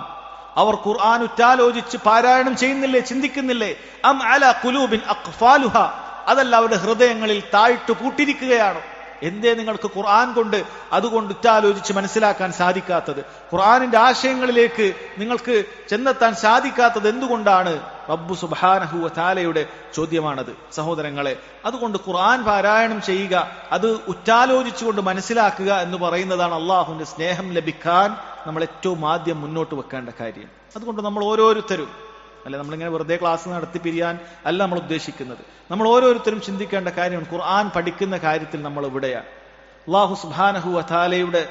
അവർ ഖുർആൻ ഉറ്റാലോചിച്ച് പാരായണം ചെയ്യുന്നില്ലേ, ചിന്തിക്കുന്നില്ലേ? അം അലാ ഖുലൂബിൻ അഖ്ഫാലുഹാ. അതല്ല, അവരുടെ ഹൃദയങ്ങളിൽ താഴ്ത്തു പൂട്ടിരിക്കുകയാണോ? എന്തേ നിങ്ങൾക്ക് ഖുർആൻ കൊണ്ട് അതുകൊണ്ട് ഉറ്റാലോചിച്ച് മനസ്സിലാക്കാൻ സാധിക്കാത്തത്? ഖുർആനിന്റെ ആശയങ്ങളിലേക്ക് നിങ്ങൾക്ക് ചെന്നെത്താൻ സാധിക്കാത്തത് എന്തുകൊണ്ടാണ്? റബ്ബ് സുബ്ഹാനഹു വ തആലയുടെ ചോദ്യമാണത് സഹോദരങ്ങളെ. അതുകൊണ്ട് ഖുർആൻ പാരായണം ചെയ്യുക, അത് ഉറ്റാലോചിച്ചുകൊണ്ട് മനസ്സിലാക്കുക എന്ന് പറയുന്നതാണ് അള്ളാഹുവിന്റെ സ്നേഹം ലഭിക്കാൻ നമ്മൾ ഏറ്റവും ആദ്യം മുന്നോട്ട് വെക്കേണ്ട കാര്യം. അതുകൊണ്ട് നമ്മൾ ഓരോരുത്തരും, അല്ലെ, നമ്മളിങ്ങനെ വെറുതെ ക്ലാസ് നടത്തി പിരിയാൻ അല്ല നമ്മൾ ഉദ്ദേശിക്കുന്നത്. നമ്മൾ ഓരോരുത്തരും ചിന്തിക്കേണ്ട കാര്യമാണ് ഖുർആൻ പഠിക്കുന്ന കാര്യത്തിൽ നമ്മൾ എവിടെയാണ്. അല്ലാഹു സുബ്ഹാനഹു വ തആലയുടെ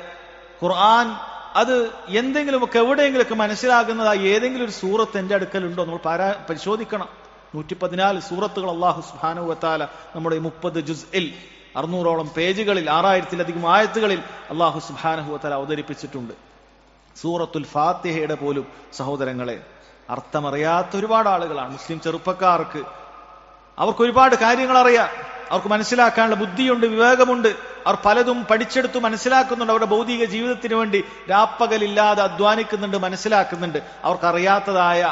ഖുർആൻ അത് എന്തെങ്കിലുമൊക്കെ എവിടെയെങ്കിലുമൊക്കെ മനസ്സിലാകുന്നതായി ഏതെങ്കിലും ഒരു സൂറത്ത് എന്റെ അടുക്കലുണ്ടോ നമ്മൾ പരിശോധിക്കണം. 114 സൂറത്തുകൾ അല്ലാഹു സുബ്ഹാനഹു വ തആല നമ്മുടെ 30 ജുസ്ഇൽ 600ഓളം പേജുകളിൽ 6000-ലധികം ആയത്തുകളിൽ അല്ലാഹു സുബ്ഹാനഹു വ തആല അവതരിപ്പിച്ചിട്ടുണ്ട്. സൂറത്തുൽ ഫാത്തിഹയുടെ പോലും സഹോദരങ്ങളെ അർത്ഥമറിയാത്ത ഒരുപാട് ആളുകളാണ്. മുസ്ലിം ചെറുപ്പക്കാർക്ക് അവർക്ക് ഒരുപാട് കാര്യങ്ങൾ അറിയാം. അവർക്ക് മനസ്സിലാക്കാനുള്ള ബുദ്ധിയുണ്ട്, വിവേകമുണ്ട്. അവർ പലതും പഠിച്ചെടുത്ത് മനസ്സിലാക്കുന്നുണ്ട്. അവരുടെ ഭൗതിക ജീവിതത്തിന് വേണ്ടി രാപ്പകലില്ലാതെ അധ്വാനിക്കുന്നുണ്ട്, മനസ്സിലാക്കുന്നുണ്ട്. അവർക്കറിയാത്തതായ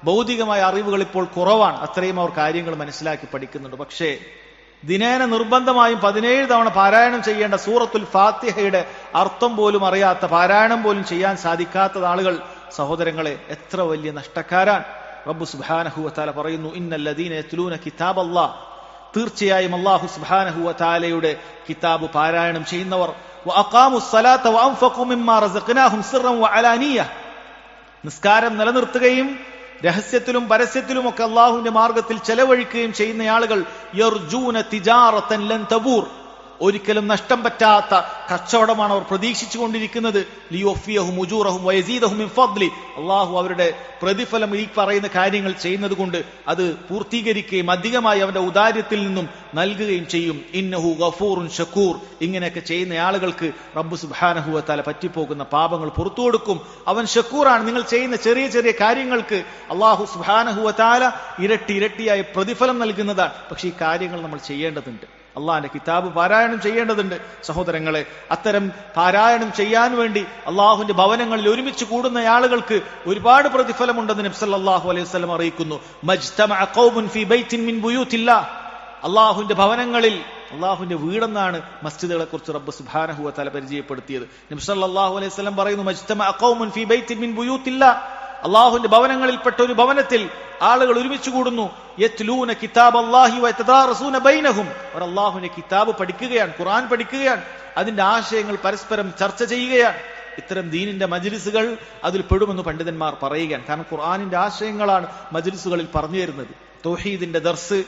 ഭൗതികമായ അറിവുകൾ ഇപ്പോൾ കുറവാണ്. അത്രയും അവർ കാര്യങ്ങൾ മനസ്സിലാക്കി പഠിക്കുന്നുണ്ട്. പക്ഷേ ദിനേന നിർബന്ധമായും 17 തവണ പാരായണം ചെയ്യേണ്ട സൂറത്തുൽ ഫാത്തിഹയുടെ അർത്ഥം പോലും അറിയാത്ത, പാരായണം പോലും ചെയ്യാൻ സാധിക്കാത്ത ആളുകൾ, സഹോദരങ്ങളെ, എത്ര വലിയ നഷ്ടക്കാരാണ്. റബ്ബ് സുബ്ഹാനഹു വ തആല പറയുന്നു, ഇന്നല്ലദീന യത്ലൂന കിതാബല്ലാഹ്, തീർച്ചയായും അല്ലാഹു സുബ്ഹാനഹു വ തആലയുടെ കിതാബ് പാരായണം ചെയ്യുന്നവർ, വഅഖാമുസ്സലാത്ത വഅൻഫഖു മിമ്മാ റസഖ്നാഹും സിർറൻ വഅലാനിയ, നിസ്കാരം നിലനിർത്തുകയും രഹസ്യത്തിലും പരസ്യത്തിലുമൊക്കെ അള്ളാഹുവിന്റെ മാർഗത്തിൽ ചെലവഴിക്കുകയും ചെയ്യുന്ന ആളുകൾ, യർജൂന തിജാറതൻ ലൻ തബൂർ, ഒരിക്കലും നഷ്ടം പറ്റാത്ത കച്ചവടമാണ് അവർ പ്രതീക്ഷിച്ചു കൊണ്ടിരിക്കുന്നത്. ലിയുവഫിയഹും ഉജൂറഹും വയസീദഹും മിൻ ഫദ്ലി, അള്ളാഹു അവരുടെ പ്രതിഫലം ഈ പറയുന്ന കാര്യങ്ങൾ ചെയ്യുന്നത് കൊണ്ട് അത് പൂർത്തീകരിക്കുകയും അധികമായി അവന്റെ ഔദാര്യത്തിൽ നിന്നും നൽകുകയും ചെയ്യും. ഇന്നഹു ഗഫൂറുൻ ഷക്കൂർ, ഇങ്ങനെയൊക്കെ ചെയ്യുന്ന ആളുകൾക്ക് റബ്ബ് സുബ്ഹാനഹു വ തആല പറ്റിപ്പോകുന്ന പാപങ്ങൾ പുറത്തു കൊടുക്കും. അവൻ ഷക്കൂറാണ്. നിങ്ങൾ ചെയ്യുന്ന ചെറിയ ചെറിയ കാര്യങ്ങൾക്ക് അള്ളാഹു സുബ്ഹാനഹു വ തആല ഇരട്ടി ഇരട്ടിയായി പ്രതിഫലം നൽകുന്നതാണ്. പക്ഷെ ഈ കാര്യങ്ങൾ നമ്മൾ ചെയ്യേണ്ടതുണ്ട്. അള്ളാഹിന്റെ കിതാബ് പാരായണം ചെയ്യേണ്ടതുണ്ട്. സഹോദരങ്ങളെ, അത്തരം പാരായണം ചെയ്യാൻ വേണ്ടി അള്ളാഹുവിന്റെ ഭവനങ്ങളിൽ ഒരുമിച്ച് കൂടുന്ന ആളുകൾക്ക് ഒരുപാട് പ്രതിഫലമുണ്ടെന്ന് നബി സല്ലല്ലാഹു അലൈഹി വസല്ലം അറിയിക്കുന്നു. മജ്തമഅ ഖൗമുൻ ഫീ ബൈത്തിൻ മിൻ ബുയൂത്തില്ലാഹ്, അള്ളാഹുവിന്റെ ഭവനങ്ങളിൽ, അള്ളാഹുവിന്റെ വീടെന്നാണ് മസ്ജിദുകളെ കുറിച്ച് റബ്ബ് സുബ്ഹാനഹു വ തആല പരിചയപ്പെടുത്തിയത്. നബി സല്ലല്ലാഹു അലൈഹി വസല്ലം പറയുന്നു, മജ്തമഅ ഖൗമുൻ ഫീ ബൈത്തിൻ മിൻ ബുയൂത്തില്ലാഹ്, അള്ളാഹുവിന്റെ ഭവനങ്ങളിൽപ്പെട്ട ഒരു ഭവനത്തിൽ ആളുകൾ ഒരുമിച്ച് കൂടുന്നു. യത്ലൂന കിതാബല്ലാഹി വയതദാറസൂന ബൈനഹും, അവർ അള്ളാഹുവിന്റെ കിതാബ് പഠിക്കുകയാണ്, ഖുർആൻ പഠിക്കുകയാണ്, അതിന്റെ ആശയങ്ങൾ പരസ്പരം ചർച്ച ചെയ്യുകയാണ്. ഇത്തരം ദീനിന്റെ മജ്ലിസുകൾ അതിൽ പെടുമെന്ന് പണ്ഡിതന്മാർ പറയുകയാണ്. കാരണം ഖുർആനിന്റെ ആശയങ്ങളാണ് മജ്ലിസുകളിൽ പറഞ്ഞു തരുന്നത്. തൗഹീദിന്റെ ദർസ്,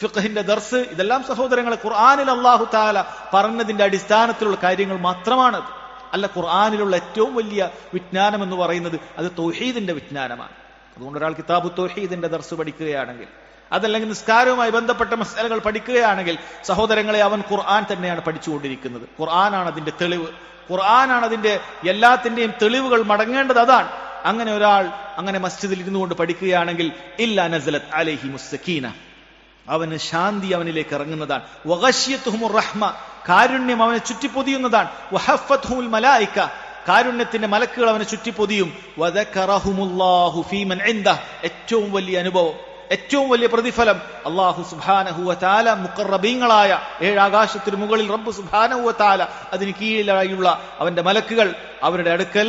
ഫിഖ്ഹിന്റെ ദർസ്, ഇതെല്ലാം സഹോദരങ്ങളെ ഖുർആനിൽ അല്ലാഹു തആല പറഞ്ഞതിന്റെ അടിസ്ഥാനത്തിലുള്ള കാര്യങ്ങൾ മാത്രമാണത്. അല്ല, ഖുർആനിലുള്ള ഏറ്റവും വലിയ വിജ്ഞാനം എന്ന് പറയുന്നത് അത് തൗഹീദിന്റെ വിജ്ഞാനമാണ്. അതുകൊണ്ട് ഒരാൾ കിതാബു തൗഹീദിന്റെ ദർസ് പഠിക്കുകയാണെങ്കിൽ, അതല്ലെങ്കിൽ നിസ്കാരവുമായി ബന്ധപ്പെട്ട മസലകൾ പഠിക്കുകയാണെങ്കിൽ, സഹോദരങ്ങളെ, അവൻ ഖുർആൻ തന്നെയാണ് പഠിച്ചുകൊണ്ടിരിക്കുന്നത്. ഖുർആനാണ് അതിന്റെ തെളിവ്, ഖുർആനാണ് അതിന്റെ എല്ലാത്തിന്റെയും തെളിവുകൾ മടങ്ങേണ്ടത് അതാണ്. അങ്ങനെ ഒരാൾ അങ്ങനെ മസ്ജിദിൽ ഇരുന്നു കൊണ്ട് പഠിക്കുകയാണെങ്കിൽ, ഇല്ലാ നസലത് അലൈഹിമുസ് സകീന, അവന് ശാന്തി അവനിലേക്ക് ഇറങ്ങുന്നതാണ്. വഗശിയത്തുഹുമുർ റഹ്മ, കാരുണ്യം അവനെ ചുറ്റിപ്പൊതിയുന്നതാണ്. വഹഫത്തുഹുൽ മലായിക, കാരുണ്യത്തിന്റെ മലക്കുകൾ അവനെ ചുറ്റിപ്പൊതിയും. വദകറഹുമുല്ലാഹു ഫീമൻ ഇൻദഹ്, ഏറ്റവും വലിയ അനുഭവം, ഏറ്റവും വലിയ പ്രതിഫലം അല്ലാഹു സുബ്ഹാനഹു വ തആല മുഖറബീങ്ങളായ 7 ആകാശത്തിന് മുകളിൽ റബ്ബ് സുബ്ഹാനഹു വ തആല അതിന് കീഴിലായുള്ള അവന്റെ മലക്കുകൾ, അവരുടെ അടുക്കൽ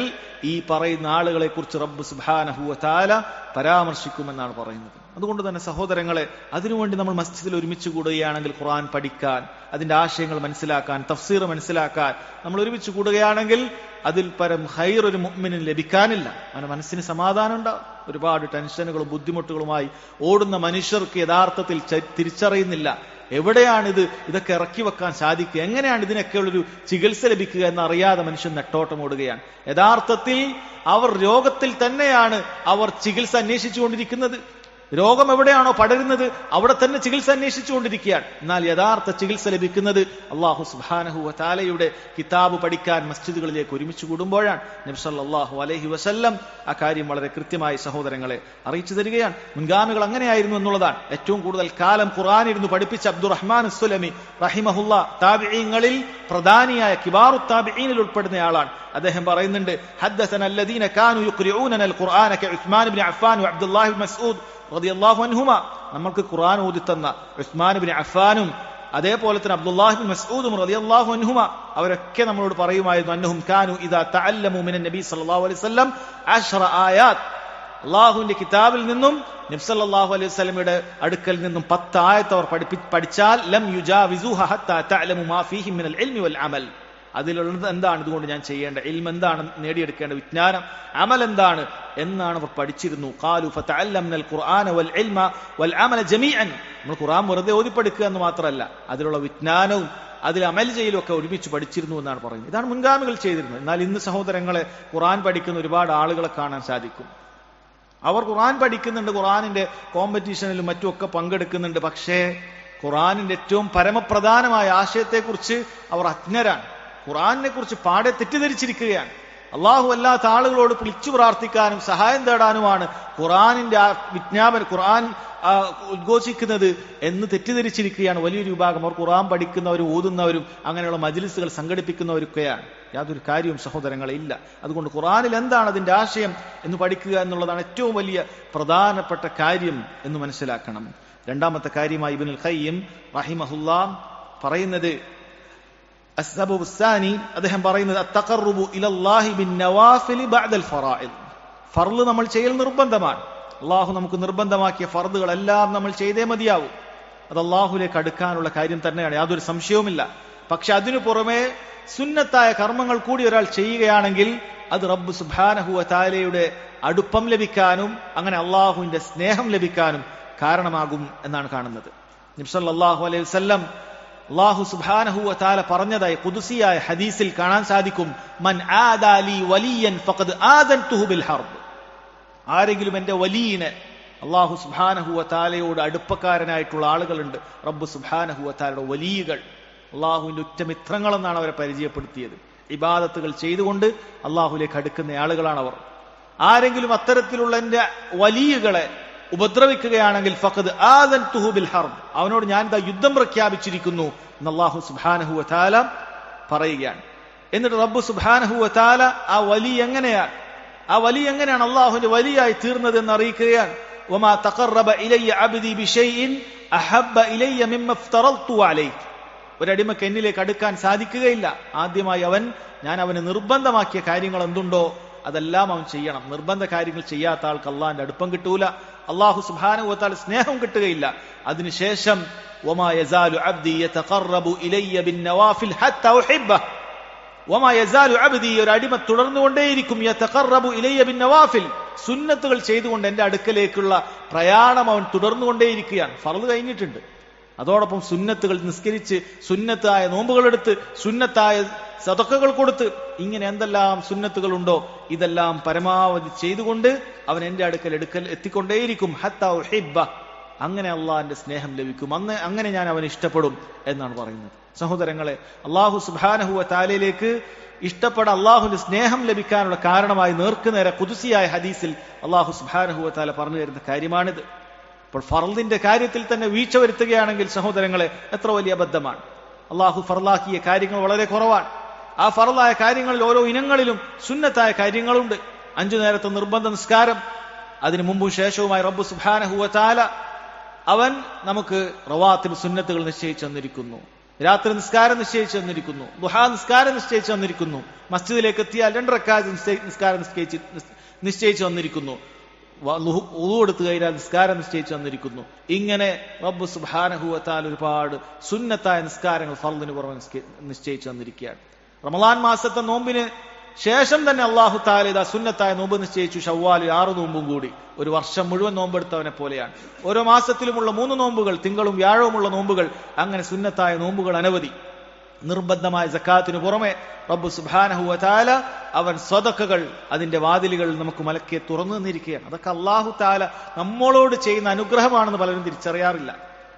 ഈ പറയുന്ന ആളുകളെ കുറിച്ച് റബ്ബ് സുബ്ഹാനഹു വ തആല പരാമർശിക്കുമെന്നാണ് പറയുന്നത്. അതുകൊണ്ട് തന്നെ സഹോദരങ്ങളെ, അതിനുവേണ്ടി നമ്മൾ മസ്ജിദിൽ ഒരുമിച്ച് കൂടുകയാണെങ്കിൽ, ഖുർആൻ പഠിക്കാൻ, അതിന്റെ ആശയങ്ങൾ മനസ്സിലാക്കാൻ, തഫ്സീർ മനസ്സിലാക്കാൻ നമ്മൾ ഒരുമിച്ച് കൂടുകയാണെങ്കിൽ അതിൽ പരം ഖൈർ ഒരു മുഅ്മിനിന് ലഭിക്കാനില്ല. അവന്റെ മനസ്സിന് സമാധാനം ഉണ്ടാവും. ഒരുപാട് ടെൻഷനുകളും ബുദ്ധിമുട്ടുകളുമായി ഓടുന്ന മനുഷ്യർക്ക് യഥാർത്ഥത്തിൽ തിരിച്ചറിയുന്നില്ല എവിടെയാണിത്, ഇതൊക്കെ ഇറക്കി വെക്കാൻ സാധിക്കുക, എങ്ങനെയാണ് ഇതിനൊക്കെയുള്ളൊരു ചികിത്സ ലഭിക്കുക എന്നറിയാതെ മനുഷ്യൻ നെട്ടോട്ടം ഓടുകയാണ്. യഥാർത്ഥത്തിൽ അവർ രോഗത്തിൽ തന്നെയാണ് അവർ ചികിത്സ അന്വേഷിച്ചുകൊണ്ടിരിക്കുന്നത്. രോഗം എവിടെയാണോ പടരുന്നത് അവിടെ തന്നെ ചികിത്സ അന്വേഷിച്ചുകൊണ്ടിരിക്കുകയാണ്. എന്നാൽ യഥാർത്ഥ ചികിത്സ ലഭിക്കുന്നത് അല്ലാഹു സുബ്ഹാനഹു വ തആലയുടെ കിതാബ് പഠിക്കാൻ മസ്ജിദുകളിലേക്ക് ഒരുമിച്ച് കൂടുമ്പോഴാണ്. നബി സല്ലല്ലാഹു അലൈഹി വസല്ലം ആ കാര്യം വളരെ കൃത്യമായി സഹോദരങ്ങളെ അറിയിച്ചു തരികയാണ്. മുൻഗാമികൾ അങ്ങനെയായിരുന്നു എന്നുള്ളതാണ്. ഏറ്റവും കൂടുതൽ കാലം ഖുർആൻ ഇരുന്ന് പഠിപ്പിച്ച അബ്ദുറഹ്മാൻ അസ്സുലമി റഹിമഹുല്ലാ താബിഈങ്ങളിൽ പ്രധാനിയായ കിബാറു താബിഈനിൽ ഉൾപ്പെടുന്നയാളാണ്. അദ്ദേഹം പറയുന്നുണ്ട്, ഹദ്ദസന അല്ലദീന കാനൂ യുഖ്രിഊനന അൽ ഖുർആന കഉസ്മാൻ ഇബ്നു അഫ്ഫാൻ വഅബ്ദുല്ലാഹി ഇബ്നു മസ്ഊദ് റളിയല്ലാഹു അൻഹുമ, നമുക്ക് ഖുർആൻ ഓതിത്തന്ന ഉസ്മാൻ ഇബ്നു അഫ്ഫാനും അതേപോലെ തന്നെ അബ്ദുല്ലാഹി ഇബ്നു മസ്ഊദും റളിയല്ലാഹു അൻഹുമ, അവരൊക്കെ നമ്മളോട് പറയുമായിരുന്നു, അന്നഹും കാനൂ ഇദാ തഅല്ലമു മിനൻ നബി സല്ലല്ലാഹു അലൈഹി വസല്ലം 10 ആയാത്ത്, അള്ളാഹുവിന്റെ കിതാബിൽ നിന്നും നബി സല്ലല്ലാഹു അലൈഹി വസല്ലമയുടെ അടുക്കൽ നിന്നും 10 ആയത്ത് അവർ പഠിച്ചാൽ ലം യുജാവിസുഹ ഹത്താ തഅലമു മാ ഫീഹി മിനൽ ഇൽമി വൽ അമൽ, അതിലുള്ളത് എന്താണ്, ഇതുകൊണ്ട് ഞാൻ ചെയ്യേണ്ട ഇൽമ എന്താണ്, നേടിയെടുക്കേണ്ട വിജ്ഞാനം, അമൽ എന്താണ് എന്നാണ് അവർ പഠിച്ചിരുന്നു. ഖാലു ഫതഅല്ലംനൽ ഖുർആന വൽ ഇൽമ വൽ അമല ജമീഅൻ, നമ്മൾ ഖുർആൻ വെറുതെ ഓതി പഠിക്കുക എന്ന് മാത്രമല്ല, അതിലുള്ള വിജ്ഞാനവും അതിൽ അമൽ ചെയ്യലും ഒക്കെ ഒരുമിച്ച് പഠിച്ചിരുന്നു എന്നാണ് പറയുന്നത്. ഇതാണ് മുൻഗാമികൾ ചെയ്തിരുന്നത്. എന്നാൽ ഇന്ന് സഹോദരങ്ങളെ, ഖുർആൻ പഠിക്കുന്ന ഒരുപാട് ആളുകളെ കാണാൻ സാധിക്കും. അവർ ഖുർആൻ പഠിക്കുന്നുണ്ട്, ഖുർആനിന്റെ കോമ്പറ്റീഷനിലും മറ്റുമൊക്കെ പങ്കെടുക്കുന്നുണ്ട്. പക്ഷേ ഖുർആനിന്റെ ഏറ്റവും പരമപ്രധാനമായ ആശയത്തെക്കുറിച്ച് അവർ അജ്ഞരാണ്. ഖുർആനിനെ കുറിച്ച് പാടെ തെറ്റിദ്ധരിച്ചിരിക്കുകയാണ്. അള്ളാഹു അല്ലാത്ത ആളുകളോട് വിളിച്ചു പ്രാർത്ഥിക്കാനും സഹായം തേടാനുമാണ് ഖുർആനിന്റെ വിജ്ഞാപനം, ഖുർആൻ ഉദ്ഘോഷിക്കുന്നത് എന്ന് തെറ്റിദ്ധരിച്ചിരിക്കുകയാണ് വലിയൊരു വിഭാഗം. അവർ ഖുർആൻ പഠിക്കുന്നവരും ഓതുന്നവരും അങ്ങനെയുള്ള മജ്ലിസുകൾ സംഘടിപ്പിക്കുന്നവരൊക്കെയാണ്. യാതൊരു കാര്യവും സഹോദരങ്ങളെ ഇല്ല. അതുകൊണ്ട് ഖുർആനിൽ എന്താണ് അതിന്റെ ആശയം എന്ന് പഠിക്കുക എന്നുള്ളതാണ് ഏറ്റവും വലിയ പ്രധാനപ്പെട്ട കാര്യം എന്ന് മനസ്സിലാക്കണം. രണ്ടാമത്തെ കാര്യമായി ഇബ്നുൽ ഖയ്യിം റഹിമഹുല്ലാ പറയുന്നത് അസ്സബബു സ്സാനി, അദ്ദേഹം പറയുന്നത് അത്തഖറുബു ഇലല്ലാഹി ബിന്നവാഫിലി ബഅദൽ ഫറാഇദ്. ഫർള് നമ്മൾ ചെയ്യൽ നിർബന്ധമാണ്. അള്ളാഹു നമുക്ക് നിർബന്ധമാക്കിയ ഫർദുകളെല്ലാം നമ്മൾ ചെയ്തേ മതിയാവും. അത് അള്ളാഹുലേക്ക് അടുക്കാനുള്ള കാര്യം തന്നെയാണ്, യാതൊരു സംശയവുമില്ല. പക്ഷെ അതിനു പുറമെ സുന്നത്തായ കർമ്മങ്ങൾ കൂടി ഒരാൾ ചെയ്യുകയാണെങ്കിൽ അത് റബ്ബ് സുബ്ഹാനഹു വ തആലയുടെ അടുപ്പം ലഭിക്കാനും അങ്ങനെ അള്ളാഹുവിന്റെ സ്നേഹം ലഭിക്കാനും കാരണമാകും എന്നാണ് കാണുന്നത്. നബി സല്ലല്ലാഹു അലൈഹി വസല്ലം അല്ലാഹു സുബ്ഹാനഹു വ തആല പറഞ്ഞതായി ഖുദ്സിയായ ഹദീസിൽ കാണാൻ സാധിക്കും, മൻ ആദാ ലി വലിയൻ ഫഖദ് ആദൻതുഹു ബിൽ ഹർബ്. ആരെങ്കിലും എന്റെ വലിയനെ, അല്ലാഹു സുബ്ഹാനഹു വ തആലയോട് അടുപ്പക്കാരനായിട്ടുള്ള ആളുകളുണ്ട്, റബ്ബ് സുബ്ഹാനഹു വ തആലയുടെ വലിയകൾ, അള്ളാഹുവിന്റെ ഉറ്റമിത്രങ്ങൾ എന്നാണ് അവരെ പരിചയപ്പെടുത്തിയത്. ഇബാദത്തുകൾ ചെയ്തുകൊണ്ട് അള്ളാഹുലേക്ക് അടുക്കുന്ന ആളുകളാണ് അവർ. ആരെങ്കിലും അത്തരത്തിലുള്ള എന്റെ വലിയകളെ ഉപദ്രവിക്കുകയാണെങ്കിൽ ഫഖദ് ആദൻതുഹു ബിൽ ഹർബ്, അവനോട് ഞാൻ യുദ്ധം പ്രഖ്യാപിച്ചിരിക്കുന്നു എന്ന് അല്ലാഹു സുബ്ഹാനഹു വ തആല പറയുകയാണ്. എന്നിട്ട് റബ്ബ് സുബ്ഹാനഹു വ തആല ആ വലി എങ്ങനെയാണ് അള്ളാഹുവിന്റെ വലിയായി തീർന്നത് എന്ന് അറിയിക്കുകയാണ്. വമാ തഖറബ ഇലയ്യ അബ്ദി ബിശൈഇൻ അഹബ്ബ ഇലയ്യ മിമ്മ ഇഫ്തറൽതു അലൈഹി. ഒരടിമക്ക് എന്നിലേക്ക് അടുക്കാൻ സാധിക്കുകയില്ല. ആദ്യമായി ഞാൻ അവന് നിർബന്ധമാക്കിയ കാര്യങ്ങൾ എന്തുണ്ടോ അതെല്ലാം അവൻ ചെയ്യണം. നിർബന്ധ കാര്യങ്ങൾ ചെയ്യാത്ത ആൾക്ക് അള്ളാഹിന്റെ അടുപ്പം കിട്ടൂല, അള്ളാഹു സുബ്ഹാനഹു വ തആല സ്നേഹം കിട്ടുകയില്ല. അതിനുശേഷം വമാ യസാലു അബ്ദി യതഖറബു ഇലയ്യ ബിന്നവാഫിൽ ഹത്താ ഉഹിബ്ബഹു. വമാ യസാലു അബ്ദി, ഒരു അടിമ തുടർന്നുകൊണ്ടേയിരിക്കും, യതഖറബു ഇലയ്യ ബിന്നവാഫിൽ, സുന്നത്തുകൾ ചെയ്തുകൊണ്ട് എന്റെ അടുക്കലേക്കുള്ള പ്രയാണം അവൻ തുടർന്നുകൊണ്ടേയിരിക്കുകയാണ്. ഫർള് കഴിഞ്ഞിട്ടുണ്ട്, അതോടൊപ്പം സുന്നത്തുകൾ നിസ്കരിച്ച്, സുന്നത്തായ നോമ്പുകളെടുത്ത്, സുന്നത്തായ സദഖകൾ കൊടുത്ത്, ഇങ്ങനെ എന്തെല്ലാം സുന്നത്തുകളുണ്ടോ ഇതെല്ലാം പരമാവധി ചെയ്തുകൊണ്ട് അവൻ എന്റെ അടുക്കൽ എത്തിക്കൊണ്ടേയിരിക്കും. ഹത്താ ഉഹിബ്ബ, അങ്ങനെ അള്ളാഹിന്റെ സ്നേഹം ലഭിക്കും, അങ്ങനെ ഞാൻ അവനെ ഇഷ്ടപ്പെടും എന്നാണ് പറയുന്നത്. സഹോദരങ്ങളെ, അള്ളാഹു സുബ്ഹാനഹു വ തആലയിലേക്ക് ഇഷ്ടപ്പെടാൻ അള്ളാഹുവിന്റെ സ്നേഹം ലഭിക്കാനുള്ള കാരണമായി നേർക്കുനേരെ ഖുദ്സിയായ ഹദീസിൽ അള്ളാഹു സുബ്ഹാനഹു വ തആല പറഞ്ഞു തരുന്ന കാര്യമാണിത്. അപ്പോൾ ഫർളിന്റെ കാര്യത്തിൽ തന്നെ വീഴ്ച വരുത്തുകയാണെങ്കിൽ സഹോദരങ്ങളെ എത്ര വലിയ അബദ്ധമാണ്. അള്ളാഹു ഫർളാക്കിയ കാര്യങ്ങൾ വളരെ കുറവാണ്. ആ ഫർളായ കാര്യങ്ങളിൽ ഓരോ ഇനങ്ങളിലും സുന്നത്തായ കാര്യങ്ങളുണ്ട്. 5 നേരത്തെ നിർബന്ധ നിസ്കാരം, അതിനു മുമ്പും ശേഷവുമായി റബ്ബ് സുബ്ഹാനഹു വ തആല അവൻ നമുക്ക് റവാത്തിബ് സുന്നത്തുകൾ നിശ്ചയിച്ചു തന്നിരിക്കുന്നു. രാത്രി നിസ്കാരം നിശ്ചയിച്ചു തന്നിരിക്കുന്നു, ദുഹാ നിസ്കാരം നിശ്ചയിച്ചു തന്നിരിക്കുന്നു, മസ്ജിദിലേക്ക് എത്തിയാൽ 2 റക്അത്ത് നിസ്കാരം നിശ്ചയിച്ചു തന്നിരിക്കുന്നു, വുളു എടുത്തു കഴിഞ്ഞാൽ നിസ്കാരം നിശ്ചയിച്ചു തന്നിരിക്കുന്നു. ഇങ്ങനെ റബ്ബ് സുബ്ഹാനഹു വ തആല ഒരുപാട് സുന്നത്തായ നിസ്കാരങ്ങൾ ഫർളിന് പുറമെ നിശ്ചയിച്ചു തന്നിരിക്കുകയാണ്. റമളാൻ മാസത്തെ നോമ്പിന് ശേഷം തന്നെ അല്ലാഹു തആല ഇതാ സുന്നത്തായ നോമ്പ് നിശ്ചയിച്ചു. ശവ്വാലിൽ 6 നോമ്പും കൂടി, ഒരു വർഷം മുഴുവൻ നോമ്പെടുത്തവനെ പോലെയാണ്. ഓരോ മാസത്തിലുമുള്ള 3 നോമ്പുകൾ, തിങ്കളും വ്യാഴവുമുള്ള നോമ്പുകൾ, അങ്ങനെ സുന്നത്തായ നോമ്പുകൾ അനവധി. നിർബന്ധമായ സക്കാത്തിന് പുറമെ റബ്ബ് സുബ്ഹാനഹു വ തആല അവൻ സദഖകൾ, അതിന്റെ വാതിലുകൾ നമുക്ക് മലക്കെ തുറന്നു തന്നിരിക്കുകയാണ്. അതൊക്കെ അല്ലാഹു തആല നമ്മളോട് ചെയ്യുന്ന അനുഗ്രഹമാണെന്ന് പലരും തിരിച്ചറിയാറില്ല.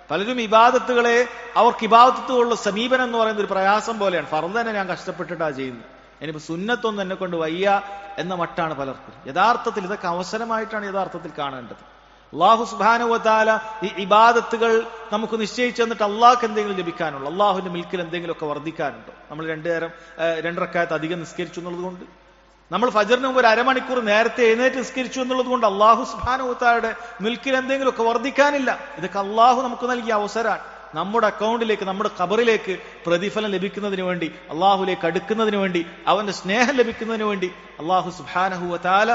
പലരും ഇബാദത്തുകളെ അവർക്ക് ഇബാദത്തുകളുള്ള സമീപനം എന്ന് പറയുന്ന ഒരു പ്രയാസം പോലെയാണ്. ഫർദ് തന്നെ ഞാൻ കഷ്ടപ്പെട്ടിട്ടാണ് ചെയ്യുന്നത്, ഇനിയിപ്പോ സുന്നത്തൊന്നും എന്നെ കൊണ്ട് വയ്യ എന്ന മട്ടാണ് പലർക്കും. യഥാർത്ഥത്തിൽ ഇതൊക്കെ അവസരമായിട്ടാണ് യഥാർത്ഥത്തിൽ കാണേണ്ടത്. അല്ലാഹു സുബ്ഹാനഹു വ തആല ഈ ഇബാദത്തുകൾ നമുക്ക് നിശ്ചയിച്ചു തന്നിട്ട് അള്ളാഹ്ക്ക് എന്തെങ്കിലും ലഭിക്കാനുള്ളൂ, അള്ളാഹുവിന്റെ മിൽക്കിൽ എന്തെങ്കിലുമൊക്കെ വർദ്ധിക്കാനുണ്ടോ? നമ്മൾ 2 റക്അത്ത് അധികം നിസ്കരിച്ചു എന്നുള്ളത് കൊണ്ട്, നമ്മൾ ഫജ്റിന് മുമ്പ് 1/2 മണിക്കൂർ നേരത്തെ എഴുന്നേറ്റ് നിസ്കരിച്ചു എന്നുള്ളത് കൊണ്ട് അല്ലാഹു സുബ്ഹാനഹു വ തആലയുടെ മിൽക്കിൽ എന്തെങ്കിലുമൊക്കെ വർദ്ധിക്കാനില്ല. ഇതൊക്കെ അള്ളാഹു നമുക്ക് നൽകിയ അവസരമാണ്. നമ്മുടെ അക്കൗണ്ടിലേക്ക്, നമ്മുടെ ഖബറിലേക്ക് പ്രതിഫലം ലഭിക്കുന്നതിന് വേണ്ടി, അള്ളാഹുലേക്ക് അടുക്കുന്നതിന് വേണ്ടി, അവന്റെ സ്നേഹം ലഭിക്കുന്നതിന് വേണ്ടി അള്ളാഹു സുബ്ഹാനഹു വ തആല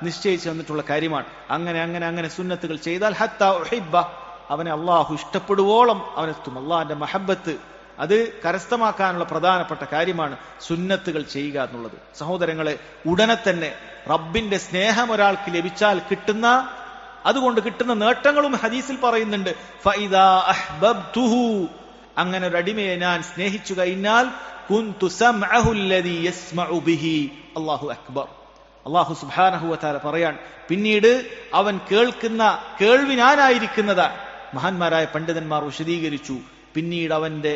നിശ്ചയിച്ചു തന്നിട്ടുള്ള കാര്യമാണ്. അങ്ങനെ സുന്നത്തുകൾ ചെയ്താൽ ഹത്താ ഉഹിബ്ബ, അവനെ അള്ളാഹു ഇഷ്ടപ്പെടുവോളം അവനെത്തും. അള്ളാഹിന്റെ മഹബ്ബത്ത് അത് കരസ്ഥമാക്കാനുള്ള പ്രധാനപ്പെട്ട കാര്യമാണ് സുന്നത്തുകൾ ചെയ്യുക എന്നുള്ളത്. സഹോദരങ്ങളെ, ഉടനെ തന്നെ റബ്ബിന്റെ സ്നേഹം ഒരാൾക്ക് ലഭിച്ചാൽ അതുകൊണ്ട് കിട്ടുന്ന നേട്ടങ്ങളും ഹദീസിൽ പറയുന്നുണ്ട്. ഫഇദാ അഹ്ബബ്തുഹു, അങ്ങനെ ഒരു അടിമയെ ഞാൻ സ്നേഹിച്ചു കഴിഞ്ഞാൽ കുന്തു സമഅഹു അല്ലദീ യസ്മഉ ബിഹി. അല്ലാഹു അക്ബർ. അല്ലാഹു സുബ്ഹാനഹു വ തആല പറയാൻ, പിന്നീട് അവൻ കേൾക്കുന്ന കേൾവി ഞാനായിരിക്കുന്നതാണ്. മഹാന്മാരായ പണ്ഡിതന്മാർ വിശദീകരിച്ചു, പിന്നീട് അവന്റെ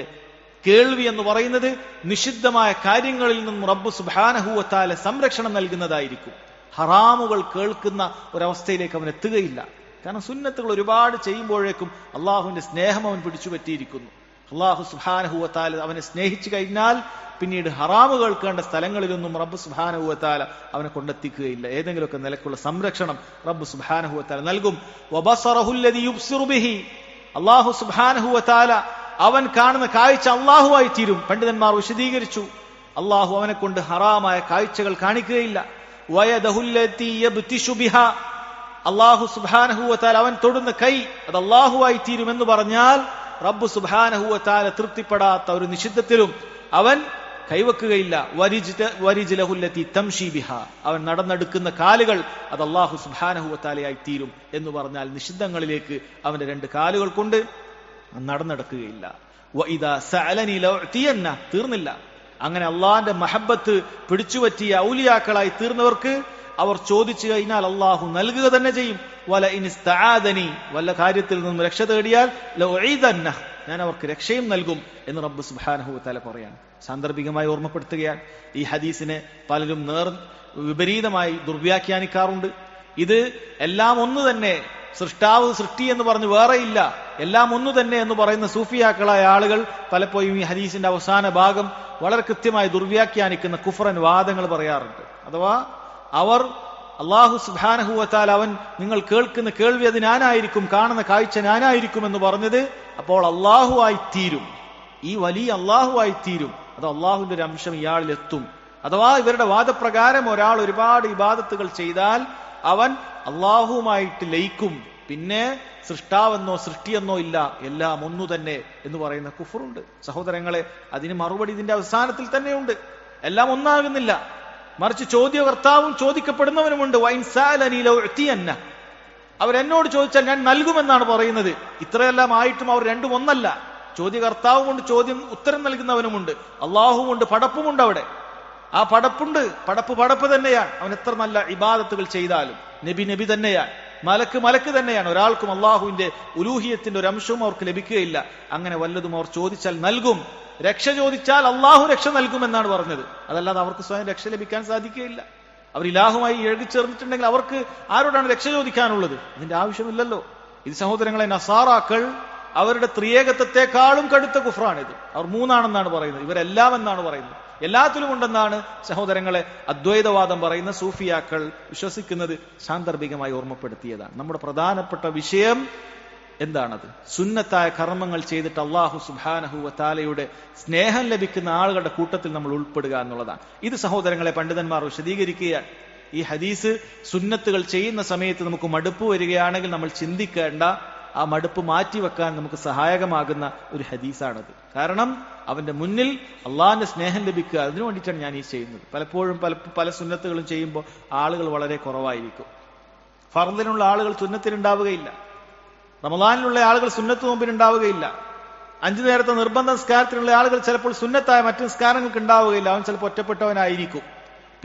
കേൾവി എന്ന് പറയുന്നത് നിഷിദ്ധമായ കാര്യങ്ങളിൽ നിന്നും റബ്ബ് സുബ്ഹാനഹു വ തആല സംരക്ഷണം നൽകുന്നതായിരിക്കും. ഹറാമുകൾ കേൾക്കുന്ന ഒരവസ്ഥയിലേക്ക് അവൻ എത്തുകയില്ല. കാരണം സുന്നത്തുകൾ ഒരുപാട് ചെയ്യുമ്പോഴേക്കും അള്ളാഹുവിന്റെ സ്നേഹം അവൻ പിടിച്ചു പറ്റിയിരിക്കുന്നു. അള്ളാഹു സുബ്ഹാനഹു വ തആല അവനെ സ്നേഹിച്ചു കഴിഞ്ഞാൽ പിന്നീട് ഹറാമു കേൾക്കേണ്ട സ്ഥലങ്ങളിലൊന്നും റബ്ബ് സുബ്ഹാനഹു വ തആല അവനെ കൊണ്ടെത്തിക്കുകയില്ല. ഏതെങ്കിലുമൊക്കെ നിലക്കുള്ള സംരക്ഷണം റബ്ബ് സുബ്ഹാനഹു വ തആല നൽകും. വബസറഹു അല്ലദീ യുബ്സിറു ബിഹി, അള്ളാഹു സുബ്ഹാനഹു വ തആല അവൻ കാണുന്ന കാഴ്ച അള്ളാഹുവായി തീരും. പണ്ഡിതന്മാർ വിശദീകരിച്ചു, അള്ളാഹു അവനെ കൊണ്ട് ഹറാമായ കാഴ്ചകൾ കാണിക്കുകയില്ല. വയദഹു അല്ലതീ യബ്തിശു ബിഹാ, അള്ളാഹു സുബ്ഹാനഹു വ തആല അവൻ തൊടുന്ന കൈ അത് അള്ളാഹുവായി തീരുമെന്ന് പറഞ്ഞാൽ റബ്ബ് സുബ്ഹാനഹു വ തആല തൃപ്തിപ്പെടാത്ത ഒരു നിഷിദ്ധത്തിലും അവൻ കൈവക്കുകയില്ല. വരിജ്ലഹു അല്ലതീ തംശി ബിഹാ, അവൻ നടന്നെടുക്കുന്ന കാലുകൾ അത് അള്ളാഹു സുബ്ഹാനഹു വ തആലയായി തീരും എന്ന് പറഞ്ഞാൽ നിഷിദ്ധങ്ങളിലേക്ക് അവന്റെ രണ്ട് കാലുകൾ കൊണ്ട് നടന്നെടുക്കുകയില്ല. വഇദാ സഅലനി ലഉതിയന്ന, തീർന്നില്ല. അങ്ങനെ അള്ളാഹിന്റെ മഹബത്ത് പിടിച്ചുപറ്റിയ ഔലിയാക്കളായി തീർന്നവർക്ക് അവർ ചോദിച്ചു കഴിഞ്ഞാൽ അള്ളാഹു നൽകുക തന്നെ ചെയ്യും. വല ഇൻ ഇസ്തആദനി, വല്ല കാര്യത്തിൽ നിന്നും രക്ഷ തേടിയാൽ ലഉഈദന്ന, ഞാൻ അവർക്ക് രക്ഷയും നൽകും എന്ന് റബ്ബ് സുബ്ഹാനഹു വ തആല പറയാണ്. സാന്ദർഭികമായി ഓർമ്മപ്പെടുത്തുകയാണ്. ഈ ഹദീസിനെ പലരും വിപരീതമായി ദുർവ്യാഖ്യാനിക്കാറുണ്ട്. ഇത് എല്ലാം ഒന്ന് തന്നെ, സൃഷ്ടാവ് സൃഷ്ടി എന്ന് പറഞ്ഞ് വേറെയില്ല, എല്ലാം ഒന്നു തന്നെ എന്ന് പറയുന്ന സൂഫിയാക്കളായ ആളുകൾ പലപ്പോഴും ഈ ഹദീസിന്റെ അവസാന ഭാഗം വളരെ കൃത്യമായി ദുർവ്യാഖ്യാനിക്കുന്ന കുഫ്റൻ വാദങ്ങൾ പറയാറുണ്ട്. അഥവാ അവർ അള്ളാഹു സുബ്ഹാനഹു വ തആല അവൻ നിങ്ങൾ കേൾക്കുന്ന കേൾവി അത് ഞാനായിരിക്കും, കാണുന്ന കാഴ്ച ഞാനായിരിക്കും എന്ന് പറഞ്ഞത് അപ്പോൾ അള്ളാഹു ആയിത്തീരും, ഈ വലിയ അള്ളാഹു ആയിത്തീരും, അത് അള്ളാഹുവിന്റെ ഒരു അംശം ഇയാളിൽ എത്തും. അഥവാ ഇവരുടെ വാദപ്രകാരം ഒരാൾ ഒരുപാട് ഇബാദത്തുകൾ ചെയ്താൽ അവൻ അള്ളാഹുവുമായിട്ട് ലയിക്കും, പിന്നെ സൃഷ്ടാവെന്നോ സൃഷ്ടിയെന്നോ ഇല്ല, എല്ലാം ഒന്നു തന്നെ എന്ന് പറയുന്ന കുഫറുണ്ട്. സഹോദരങ്ങളെ, അതിന് മറുപടി ഇതിന്റെ അവസാനത്തിൽ തന്നെയുണ്ട്. എല്ലാം ഒന്നാകുന്നില്ല, മറിച്ച് ചോദ്യകർത്താവും ചോദിക്കപ്പെടുന്നവനുമുണ്ട്. അവരെന്നോട് ചോദിച്ചാൽ ഞാൻ നൽകുമെന്നാണ് പറയുന്നത്. ഇത്രയെല്ലാം ആയിട്ടും അവർ രണ്ടും ഒന്നല്ല. ചോദ്യകർത്താവും കൊണ്ട് ഉത്തരം നൽകുന്നവനുമുണ്ട്, അള്ളാഹുമുണ്ട്, പടപ്പുമുണ്ട്. അവിടെ ആ പടപ്പുണ്ട്, പടപ്പ് തന്നെയാണ്. അവൻ എത്ര നല്ല ഇബാദത്തുകൾ ചെയ്താലും നബി തന്നെയാണ്, മലക്ക് തന്നെയാണ്. ഒരാൾക്കും അള്ളാഹുവിന്റെ ഉലൂഹിയത്തിന്റെ ഒരു അംശവും അവർക്ക് ലഭിക്കുകയില്ല. അങ്ങനെ വല്ലതും അവർ ചോദിച്ചാൽ നൽകും. രക്ഷ ചോദിച്ചാൽ അള്ളാഹു രക്ഷ നൽകുമെന്നാണ് പറഞ്ഞത്. അതല്ലാതെ അവർക്ക് സ്വയം രക്ഷ ലഭിക്കാൻ സാധിക്കുകയില്ല. അവർ ഇലാഹുമായി ഇഴകിച്ചേർന്നിട്ടുണ്ടെങ്കിൽ അവർക്ക് ആരോടാണ് രക്ഷ ചോദിക്കാനുള്ളത്? അതിന്റെ ആവശ്യമില്ലല്ലോ. ഇത് സഹോദരങ്ങളെ, നസാറാക്കൾ അവരുടെ ത്രിയേകത്വത്തെക്കാളും കടുത്ത കുഫ്രാണിത്. അവർ മൂന്നാണെന്നാണ് പറയുന്നത്, ഇവരെല്ലാം എന്നാണ് പറയുന്നത്. എല്ലാത്തിലും ഉണ്ടെന്നാണ് സഹോദരങ്ങളെ അദ്വൈതവാദം പറയുന്ന സൂഫിയാക്കൾ വിശ്വസിക്കുന്നത്. സാന്ദർഭികമായി ഓർമ്മപ്പെടുത്തിയതാണ്. നമ്മുടെ പ്രധാനപ്പെട്ട വിഷയം എന്താണത്? സുന്നത്തായ കർമ്മങ്ങൾ ചെയ്തിട്ട് അള്ളാഹു സുബ്ഹാനഹു വ തആലയുടെ സ്നേഹം ലഭിക്കുന്ന ആളുകളുടെ കൂട്ടത്തിൽ നമ്മൾ ഉൾപ്പെടുക എന്നുള്ളതാണ്. ഇത് സഹോദരങ്ങളെ പണ്ഡിതന്മാർ വിശദീകരിക്കുകയാണ്. ഈ ഹദീസ് സുന്നത്തുകൾ ചെയ്യുന്ന സമയത്ത് നമുക്ക് മടുപ്പ് വരികയാണെങ്കിൽ നമ്മൾ ചിന്തിക്കേണ്ട, ആ മടുപ്പ് മാറ്റിവെക്കാൻ നമുക്ക് സഹായകമാകുന്ന ഒരു ഹദീസാണത്. കാരണം അവന്റെ മുന്നിൽ അള്ളാഹിന്റെ സ്നേഹം ലഭിക്കുക, അതിനു വേണ്ടിയിട്ടാണ് ഞാൻ ഈ ചെയ്യുന്നത്. പലപ്പോഴും പല സുന്നത്തുകളും ചെയ്യുമ്പോൾ ആളുകൾ വളരെ കുറവായിരിക്കും. ഫർദിനുള്ള ആളുകൾ സുന്നത്തിനുണ്ടാവുകയില്ല, റമളാനിലുള്ള ആളുകൾ സുന്നത്ത് നോമ്പിനുണ്ടാവുകയില്ല, 5 നേരത്തെ നിർബന്ധ നിസ്കാരത്തിനുള്ള ആളുകൾ ചിലപ്പോൾ സുന്നത്തായ മറ്റു നിസ്കാരങ്ങൾക്ക് ഉണ്ടാവുകയില്ല. അവൻ ചിലപ്പോൾ ഒറ്റപ്പെട്ടവനായിരിക്കും.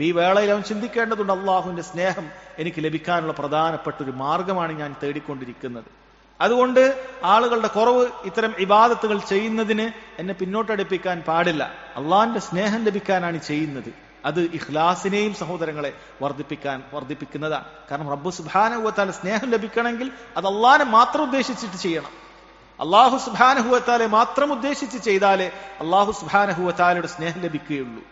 ഈ വേളയിൽ അവൻ ചിന്തിക്കേണ്ടതുണ്ട്, അള്ളാഹുവിന്റെ സ്നേഹം എനിക്ക് ലഭിക്കാനുള്ള പ്രധാനപ്പെട്ട ഒരു മാർഗമാണ് ഞാൻ തേടിക്കൊണ്ടിരിക്കുന്നത്. അതുകൊണ്ട് ആളുകളുടെ കുറവ് ഇത്തരം ഇബാദത്തുകൾ ചെയ്യുന്നതിന് എന്നെ പിന്നോട്ടടിപ്പിക്കാൻ പാടില്ല. അള്ളാഹിന്റെ സ്നേഹം ലഭിക്കാനാണ് ചെയ്യുന്നത്. അത് ഇഖ്ലാസിനെയും സഹോദരങ്ങളെ വർദ്ധിപ്പിക്കുന്നതാണ്. കാരണം റബ്ബ് സുബ്ഹാനഹു വ തആല സ്നേഹം ലഭിക്കണമെങ്കിൽ അത് അള്ളാഹിനെ മാത്രം ഉദ്ദേശിച്ചിട്ട് ചെയ്യണം. അള്ളാഹു സുബ്ഹാനഹു വ തആലയെ മാത്രം ഉദ്ദേശിച്ച് ചെയ്താലേ അള്ളാഹു സുബ്ഹാനഹു വ തആലയുടെ സ്നേഹം ലഭിക്കുകയുള്ളൂ.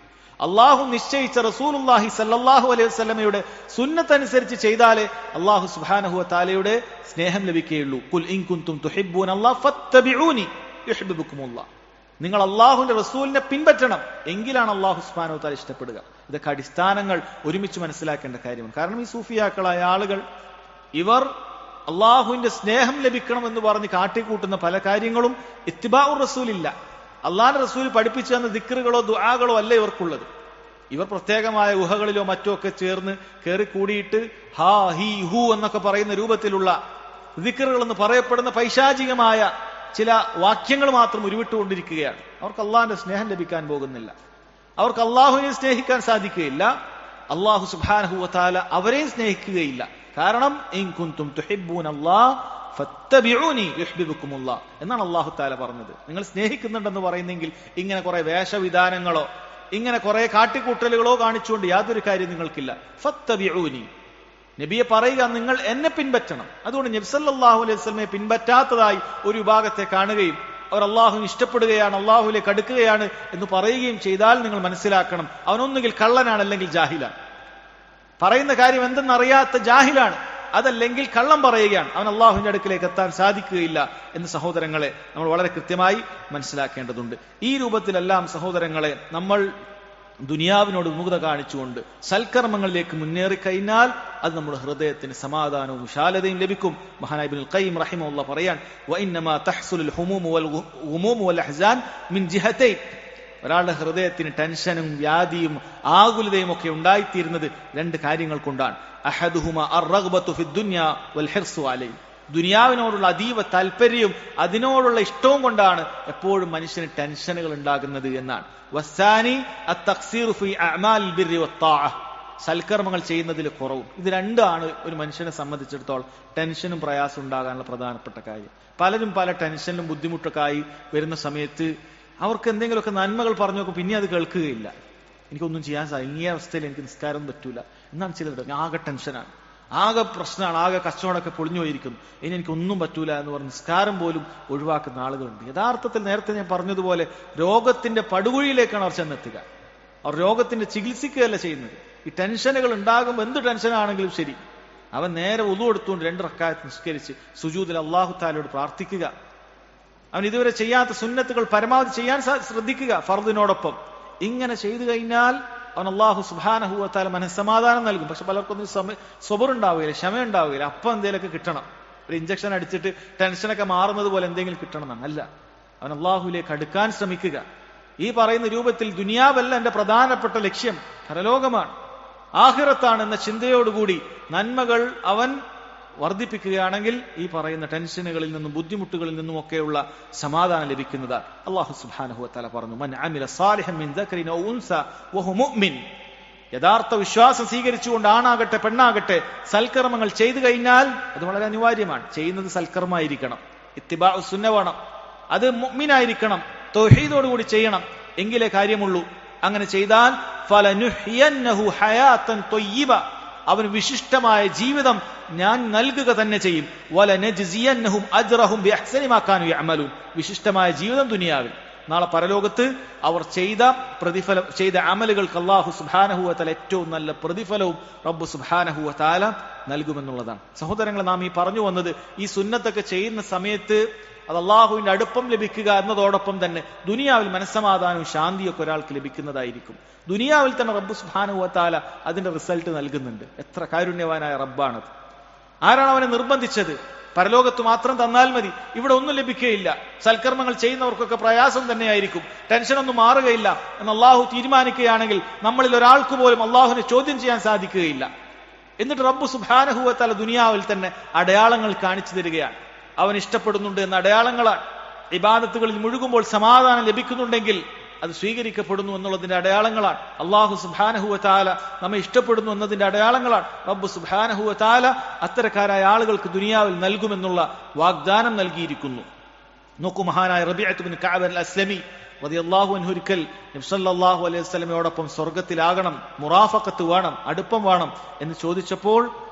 അള്ളാഹു നിശ്ചയിച്ച റസൂലുള്ളാഹി സ്വല്ലല്ലാഹു അലൈഹി വസല്ലമയുടെ സുന്നത്ത് അനുസരിച്ച് ചെയ്താലേ അള്ളാഹു സുബ്ഹാനഹു വ തആലയുടെ സ്നേഹം ലഭിക്കുകയുള്ളൂ. ഖുൽ ഇൻ കുൻതും തുഹിബ്ബൂനല്ലാഹ ഫത്തബിഊനി യുഹ്ബിബുകുമുല്ലാഹ്. നിങ്ങൾ അള്ളാഹുവിന്റെ റസൂലിനെ പിൻപറ്റണം, എങ്കിലാണ് അള്ളാഹു സുബ്ഹാനഹു വ തആല ഇഷ്ടപ്പെടുക. ഇതൊക്കെ അടിസ്ഥാനങ്ങൾ ഒരുമിച്ച് മനസ്സിലാക്കേണ്ട കാര്യമാണ്. കാരണം ഈ സൂഫിയാക്കളായ ആളുകൾ ഇവർ അള്ളാഹുവിന്റെ സ്നേഹം ലഭിക്കണം എന്ന് പറഞ്ഞ് കാട്ടിക്കൂട്ടുന്ന പല കാര്യങ്ങളും ഇത്തിബാഉർ റസൂലില്ല. അള്ളാഹിന്റെ റസൂൽ പഠിപ്പിച്ചു തന്ന ദിക്റുകളോ ദുആകളോ അല്ല ഇവർക്കുള്ളത്. ഇവർ പ്രത്യേകമായ ഗുഹകളിലോ മറ്റോ ഒക്കെ ചേർന്ന് കയറി കൂടിയിട്ട് ഹാ ഹി ഹു എന്നൊക്കെ പറയുന്ന രൂപത്തിലുള്ള ദിക്റുകൾ എന്ന് പറയപ്പെടുന്ന പൈശാചികമായ ചില വാക്യങ്ങൾ മാത്രം ഉരുവിട്ടുകൊണ്ടിരിക്കുകയാണ്. അവർക്ക് അള്ളാഹിന്റെ സ്നേഹം ലഭിക്കാൻ പോകുന്നില്ല. അവർക്ക് അള്ളാഹുവിനെ സ്നേഹിക്കാൻ സാധിക്കുകയില്ല. അള്ളാഹു സുബ്ഹാനഹു വ തആല അവരെയും സ്നേഹിക്കുകയില്ല. കാരണം ഇൻ കുൻതും തുഹിബ്ബൂനല്ലാഹ ഫത്തബിഊനി യുഹ്ബിബുക്കുമുല്ലാഹ് എന്നാണ് അല്ലാഹു തആല പറഞ്ഞത്. നിങ്ങൾ സ്നേഹിക്കുന്നുണ്ടെന്ന് പറയുന്നെങ്കിൽ ഇങ്ങനെ കുറെ വേഷവിധാനങ്ങളോ ഇങ്ങനെ കുറെ കാട്ടിക്കൂട്ടലുകളോ കാണിച്ചുകൊണ്ട് യാതൊരു കാര്യം നിങ്ങൾക്കില്ല. ഫത്തബിഊനി, നബിയെ പറയുക, നിങ്ങൾ എന്നെ പിൻപറ്റണം. അതുകൊണ്ട് നബി സല്ലല്ലാഹു അലൈഹി വസല്ലമയെ പിൻപറ്റാത്തതായി ഒരു വിഭാഗത്തെ കാണുകയും അവർ അള്ളാഹുവിനെ ഇഷ്ടപ്പെടുകയാണ്, അള്ളാഹുവിലേക്ക് അടുക്കുകയാണ് എന്ന് പറയുകയും ചെയ്താൽ നിങ്ങൾ മനസ്സിലാക്കണം, അവനൊന്നുകിൽ കള്ളനാണ്, അല്ലെങ്കിൽ ജാഹിലാണ്. പറയുന്ന കാര്യം എന്തെന്നറിയാത്ത ജാഹിലാണ്, അതല്ലെങ്കിൽ കള്ളം പറയുകയാണ്. അവൻ അള്ളാഹുവിന്റെ അടുക്കിലേക്ക് എത്താൻ സാധിക്കുകയില്ല എന്ന് സഹോദരങ്ങളെ നമ്മൾ വളരെ കൃത്യമായി മനസ്സിലാക്കേണ്ടതുണ്ട്. ഈ രൂപത്തിലെല്ലാം സഹോദരങ്ങളെ നമ്മൾ ദുനിയാവിനോട് വിമുഖത കാണിച്ചുകൊണ്ട് സൽക്കർമ്മങ്ങളിലേക്ക് മുന്നേറിക്കഴിഞ്ഞാൽ അത് നമ്മുടെ ഹൃദയത്തിന് സമാധാനവും വിശാലതയും ലഭിക്കും. മഹാനായ ഇബ്നുൽ ഖയ്യിം റഹിമഹുല്ലാഹ് പറയാൻ, വഇന്നമാ തഹ്സുലുൽ ഹുമൂമു വൽ ഗുമൂമു വൽ അഹ്സാൻ മിൻ ജിഹതൈൻ, ഒരാളുടെ ഹൃദയത്തിന് ടെൻഷനും വ്യാധിയും ആകുലതയും ഒക്കെ ഉണ്ടായിത്തീരുന്നത് രണ്ട് കാര്യങ്ങൾ കൊണ്ടാണ്. അഹദുഹുമ അർറഗ്ബതു ഫിദ്ദുനിയ വൽ ഹിർസു അലൈഹി, ദുനിയാവിനോടുള്ള അതീവ താല്പര്യവും അതിനോടുള്ള ഇഷ്ടവും കൊണ്ടാണ് എപ്പോഴും മനുഷ്യന് ടെൻഷനുകൾ ഉണ്ടാകുന്നത് എന്നാണ്. വസ്സാനി അത്തഖ്സീറു ഫീ അഅമാലിൽ ബിർരി വത്താഅ, സൽക്കർമ്മങ്ങൾ ചെയ്യുന്നതിൽ കുറവും. ഇത് രണ്ടാണ് ഒരു മനുഷ്യനെ സംബന്ധിച്ചിടത്തോളം ടെൻഷനും പ്രയാസം ഉണ്ടാകാനുള്ള പ്രധാനപ്പെട്ട കാര്യം. പലരും പല ടെൻഷനിലും ബുദ്ധിമുട്ടൊക്കെ ആയി വരുന്ന സമയത്ത് അവർക്ക് എന്തെങ്കിലുമൊക്കെ നന്മകൾ പറഞ്ഞു നോക്കും, പിന്നെ അത് കേൾക്കുകയില്ല. എനിക്കൊന്നും ചെയ്യാൻ സാധിക്കും, ഈ അവസ്ഥയിൽ എനിക്ക് നിസ്കാരം പറ്റൂല എന്നാണ് ചിലരുടെ. ആകെ ടെൻഷനാണ്, ആകെ പ്രശ്നമാണ്, ആകെ കച്ചവടമൊക്കെ പൊളിഞ്ഞു പോയിരിക്കുന്നു, ഇനി എനിക്കൊന്നും പറ്റൂല എന്ന് പറഞ്ഞ് നിസ്കാരം പോലും ഒഴിവാക്കുന്ന ആളുകളുണ്ട്. യഥാർത്ഥത്തിൽ നേരത്തെ ഞാൻ പറഞ്ഞതുപോലെ രോഗത്തിന്റെ പടുകുഴിയിലേക്കാണ് അവർ ചെന്നെത്തുക. അവർ രോഗത്തിന്റെ ചികിത്സിക്കുകയല്ല ചെയ്യുന്നത്. ഈ ടെൻഷനുകൾ ഉണ്ടാകുമ്പോൾ എന്ത് ടെൻഷനാണെങ്കിലും ശരി, അവൻ നേരെ വുളു എടുത്തുകൊണ്ട് 2 റക്അത്ത് നിസ്കരിച്ച് സുജൂദിൽ അല്ലാഹു തആലയോട് പ്രാർത്ഥിക്കുക. അവൻ ഇതുവരെ ചെയ്യാത്ത സുന്നത്തുകൾ പരമാവധി ചെയ്യാൻ ശ്രദ്ധിക്കുക ഫർദിനോടൊപ്പം. ഇങ്ങനെ ചെയ്തു കഴിഞ്ഞാൽ അവൻ അല്ലാഹു സുബ്ഹാനഹു വ തആല മനസ്സമാധാനം നൽകും. പക്ഷെ പലർക്കൊന്നും സബർ ഉണ്ടാവുകയില്ല, ക്ഷമ ഉണ്ടാവുകയില്ല. അപ്പം എന്തെങ്കിലുമൊക്കെ കിട്ടണം, ഒരു ഇഞ്ചക്ഷൻ അടിച്ചിട്ട് ടെൻഷനൊക്കെ മാറുന്നത് പോലെ എന്തെങ്കിലും കിട്ടണം എന്നാണ്. അല്ല, അവൻ അല്ലാഹുവിലേക്ക് അടുക്കാൻ ശ്രമിക്കുക. ഈ പറയുന്ന രൂപത്തിൽ ദുനിയാവല്ല എന്റെ പ്രധാനപ്പെട്ട ലക്ഷ്യം, പരലോകമാണ്, ആഖിറത്താണ് എന്ന ചിന്തയോടുകൂടി നന്മകൾ അവൻ വർദ്ധിപ്പിക്കുകയാണെങ്കിൽ ഈ പറയുന്ന ടെൻഷനുകളിൽ നിന്നും ബുദ്ധിമുട്ടുകളിൽ നിന്നും ഒക്കെയുള്ള സമാധാനം ലഭിക്കുന്നതാണ്. അല്ലാഹു സുബ്ഹാനഹു വ തആല പറഞ്ഞു, മൻ അമില സാലിഹൻ മിൻ ദക്രിൻ ഔ ഉൻസ വഹു മുഅ്മിൻ, യഥാർത്ഥ വിശ്വാസം സ്വീകരിച്ചുകൊണ്ട് ആണാകട്ടെ പെണ്ണാകട്ടെ സൽക്കർമ്മങ്ങൾ ചെയ്തു കഴിഞ്ഞാൽ അത് വളരെ അനിവാര്യമാണ്. ചെയ്യുന്നത് സൽക്കർമ്മമായിരിക്കണം, ഇത്തിബാഉ സുന്ന വേണം, അത് മുഅ്മിനായിരിക്കണം, തൗഹീദോടുകൂടി ചെയ്യണം, എങ്കിലേ കാര്യമുള്ളൂ. അങ്ങനെ ചെയ്താൽ ഫലനുഹ്യന്നഹു ഹയാതൻ ത്വയ്യിബ, അവന് വിശിഷ്ടമായ ജീവിതം ഞാൻ നൽകുക തന്നെ ചെയ്യും. വലനജ്സിയന്നഹും അജ്റഹും ബിഅഹ്സനി മാ കാനൂ യഅമലൂൻ, വിശിഷ്ടമായ ജീവിതം ദുനിയാവിൽ, നാളെ പരലോകത്ത് അവർ ചെയ്ത അമലുകൾക്ക് അല്ലാഹു സുബ്ഹാനഹു വ തആല ഏറ്റവും നല്ല പ്രതിഫലവും റബ്ബ് സുബ്ഹാനഹു വ തആല നൽകുമെന്നുള്ളതാണ്. സഹോദരങ്ങളെ, നാം ഈ പറഞ്ഞു വന്നത് ഈ സുന്നത്തൊക്കെ ചെയ്യുന്ന സമയത്ത് അത് അള്ളാഹുവിന്റെ അടുപ്പം ലഭിക്കുക എന്നതോടൊപ്പം തന്നെ ദുനിയാവിൽ മനസ്സമാധാനവും ശാന്തിയൊക്കെ ഒരാൾക്ക് ലഭിക്കുന്നതായിരിക്കും. ദുനിയാവിൽ തന്നെ റബ്ബ് സുബ്ഹാനഹു വ തആല അതിന്റെ റിസൾട്ട് നൽകുന്നുണ്ട്. എത്ര കാരുണ്യവാനായ റബ്ബാണത്! ആരാണ് അവനെ നിർബന്ധിച്ചത്? പരലോകത്ത് മാത്രം തന്നാൽ മതി, ഇവിടെ ഒന്നും ലഭിക്കുകയില്ല. സൽക്കർമ്മങ്ങൾ ചെയ്യുന്നവർക്കൊക്കെ പ്രയാസം തന്നെയായിരിക്കും, ടെൻഷനൊന്നും മാറുകയില്ല എന്ന് അള്ളാഹു തീരുമാനിക്കുകയാണെങ്കിൽ നമ്മളിൽ ഒരാൾക്ക് പോലും അള്ളാഹുവിനെ ചോദ്യം ചെയ്യാൻ സാധിക്കുകയില്ല. എന്നിട്ട് റബ്ബ് സുബ്ഹാനഹു വ തആല ദുനിയാവിൽ തന്നെ അടയാളങ്ങൾ കാണിച്ചു തരികയാണ്. അവൻ ഇഷ്ടപ്പെടുന്നുണ്ട് എന്ന അടയാളങ്ങളാണ്. ഇബാദത്തുകളിൽ മുഴുകുമ്പോൾ സമാധാനം ലഭിക്കുന്നുണ്ടെങ്കിൽ അത് സ്വീകരിക്കപ്പെടുന്നു എന്നുള്ളതിന്റെ അടയാളങ്ങളാണ്. അല്ലാഹു സുബ്ഹാനഹു വ തആല നമ്മെ ഇഷ്ടപ്പെടുന്നു എന്നതിന്റെ അടയാളങ്ങളാണ്. റബ്ബ് സുബ്ഹാനഹു വ തആല അത്തരക്കാരായ ആളുകൾക്ക് ദുനിയാവിൽ നൽകുമെന്നുള്ള വാഗ്ദാനം നൽകിയിരിക്കുന്നു. നോക്കൂ, മഹാനായ റബീഅത്ത് ബിൻ കഅബ് അൽ അസ്ലമി റളിയല്ലാഹു അൻഹു ഒരിക്കൽ നബി സല്ലല്ലാഹു അലൈഹി വസല്ലമയോടൊപ്പം സ്വർഗ്ഗത്തിലാകണം, മുറാഫഖത്ത് വേണം, അടുപ്പം വേണം എന്ന് ചോദിച്ചപ്പോൾ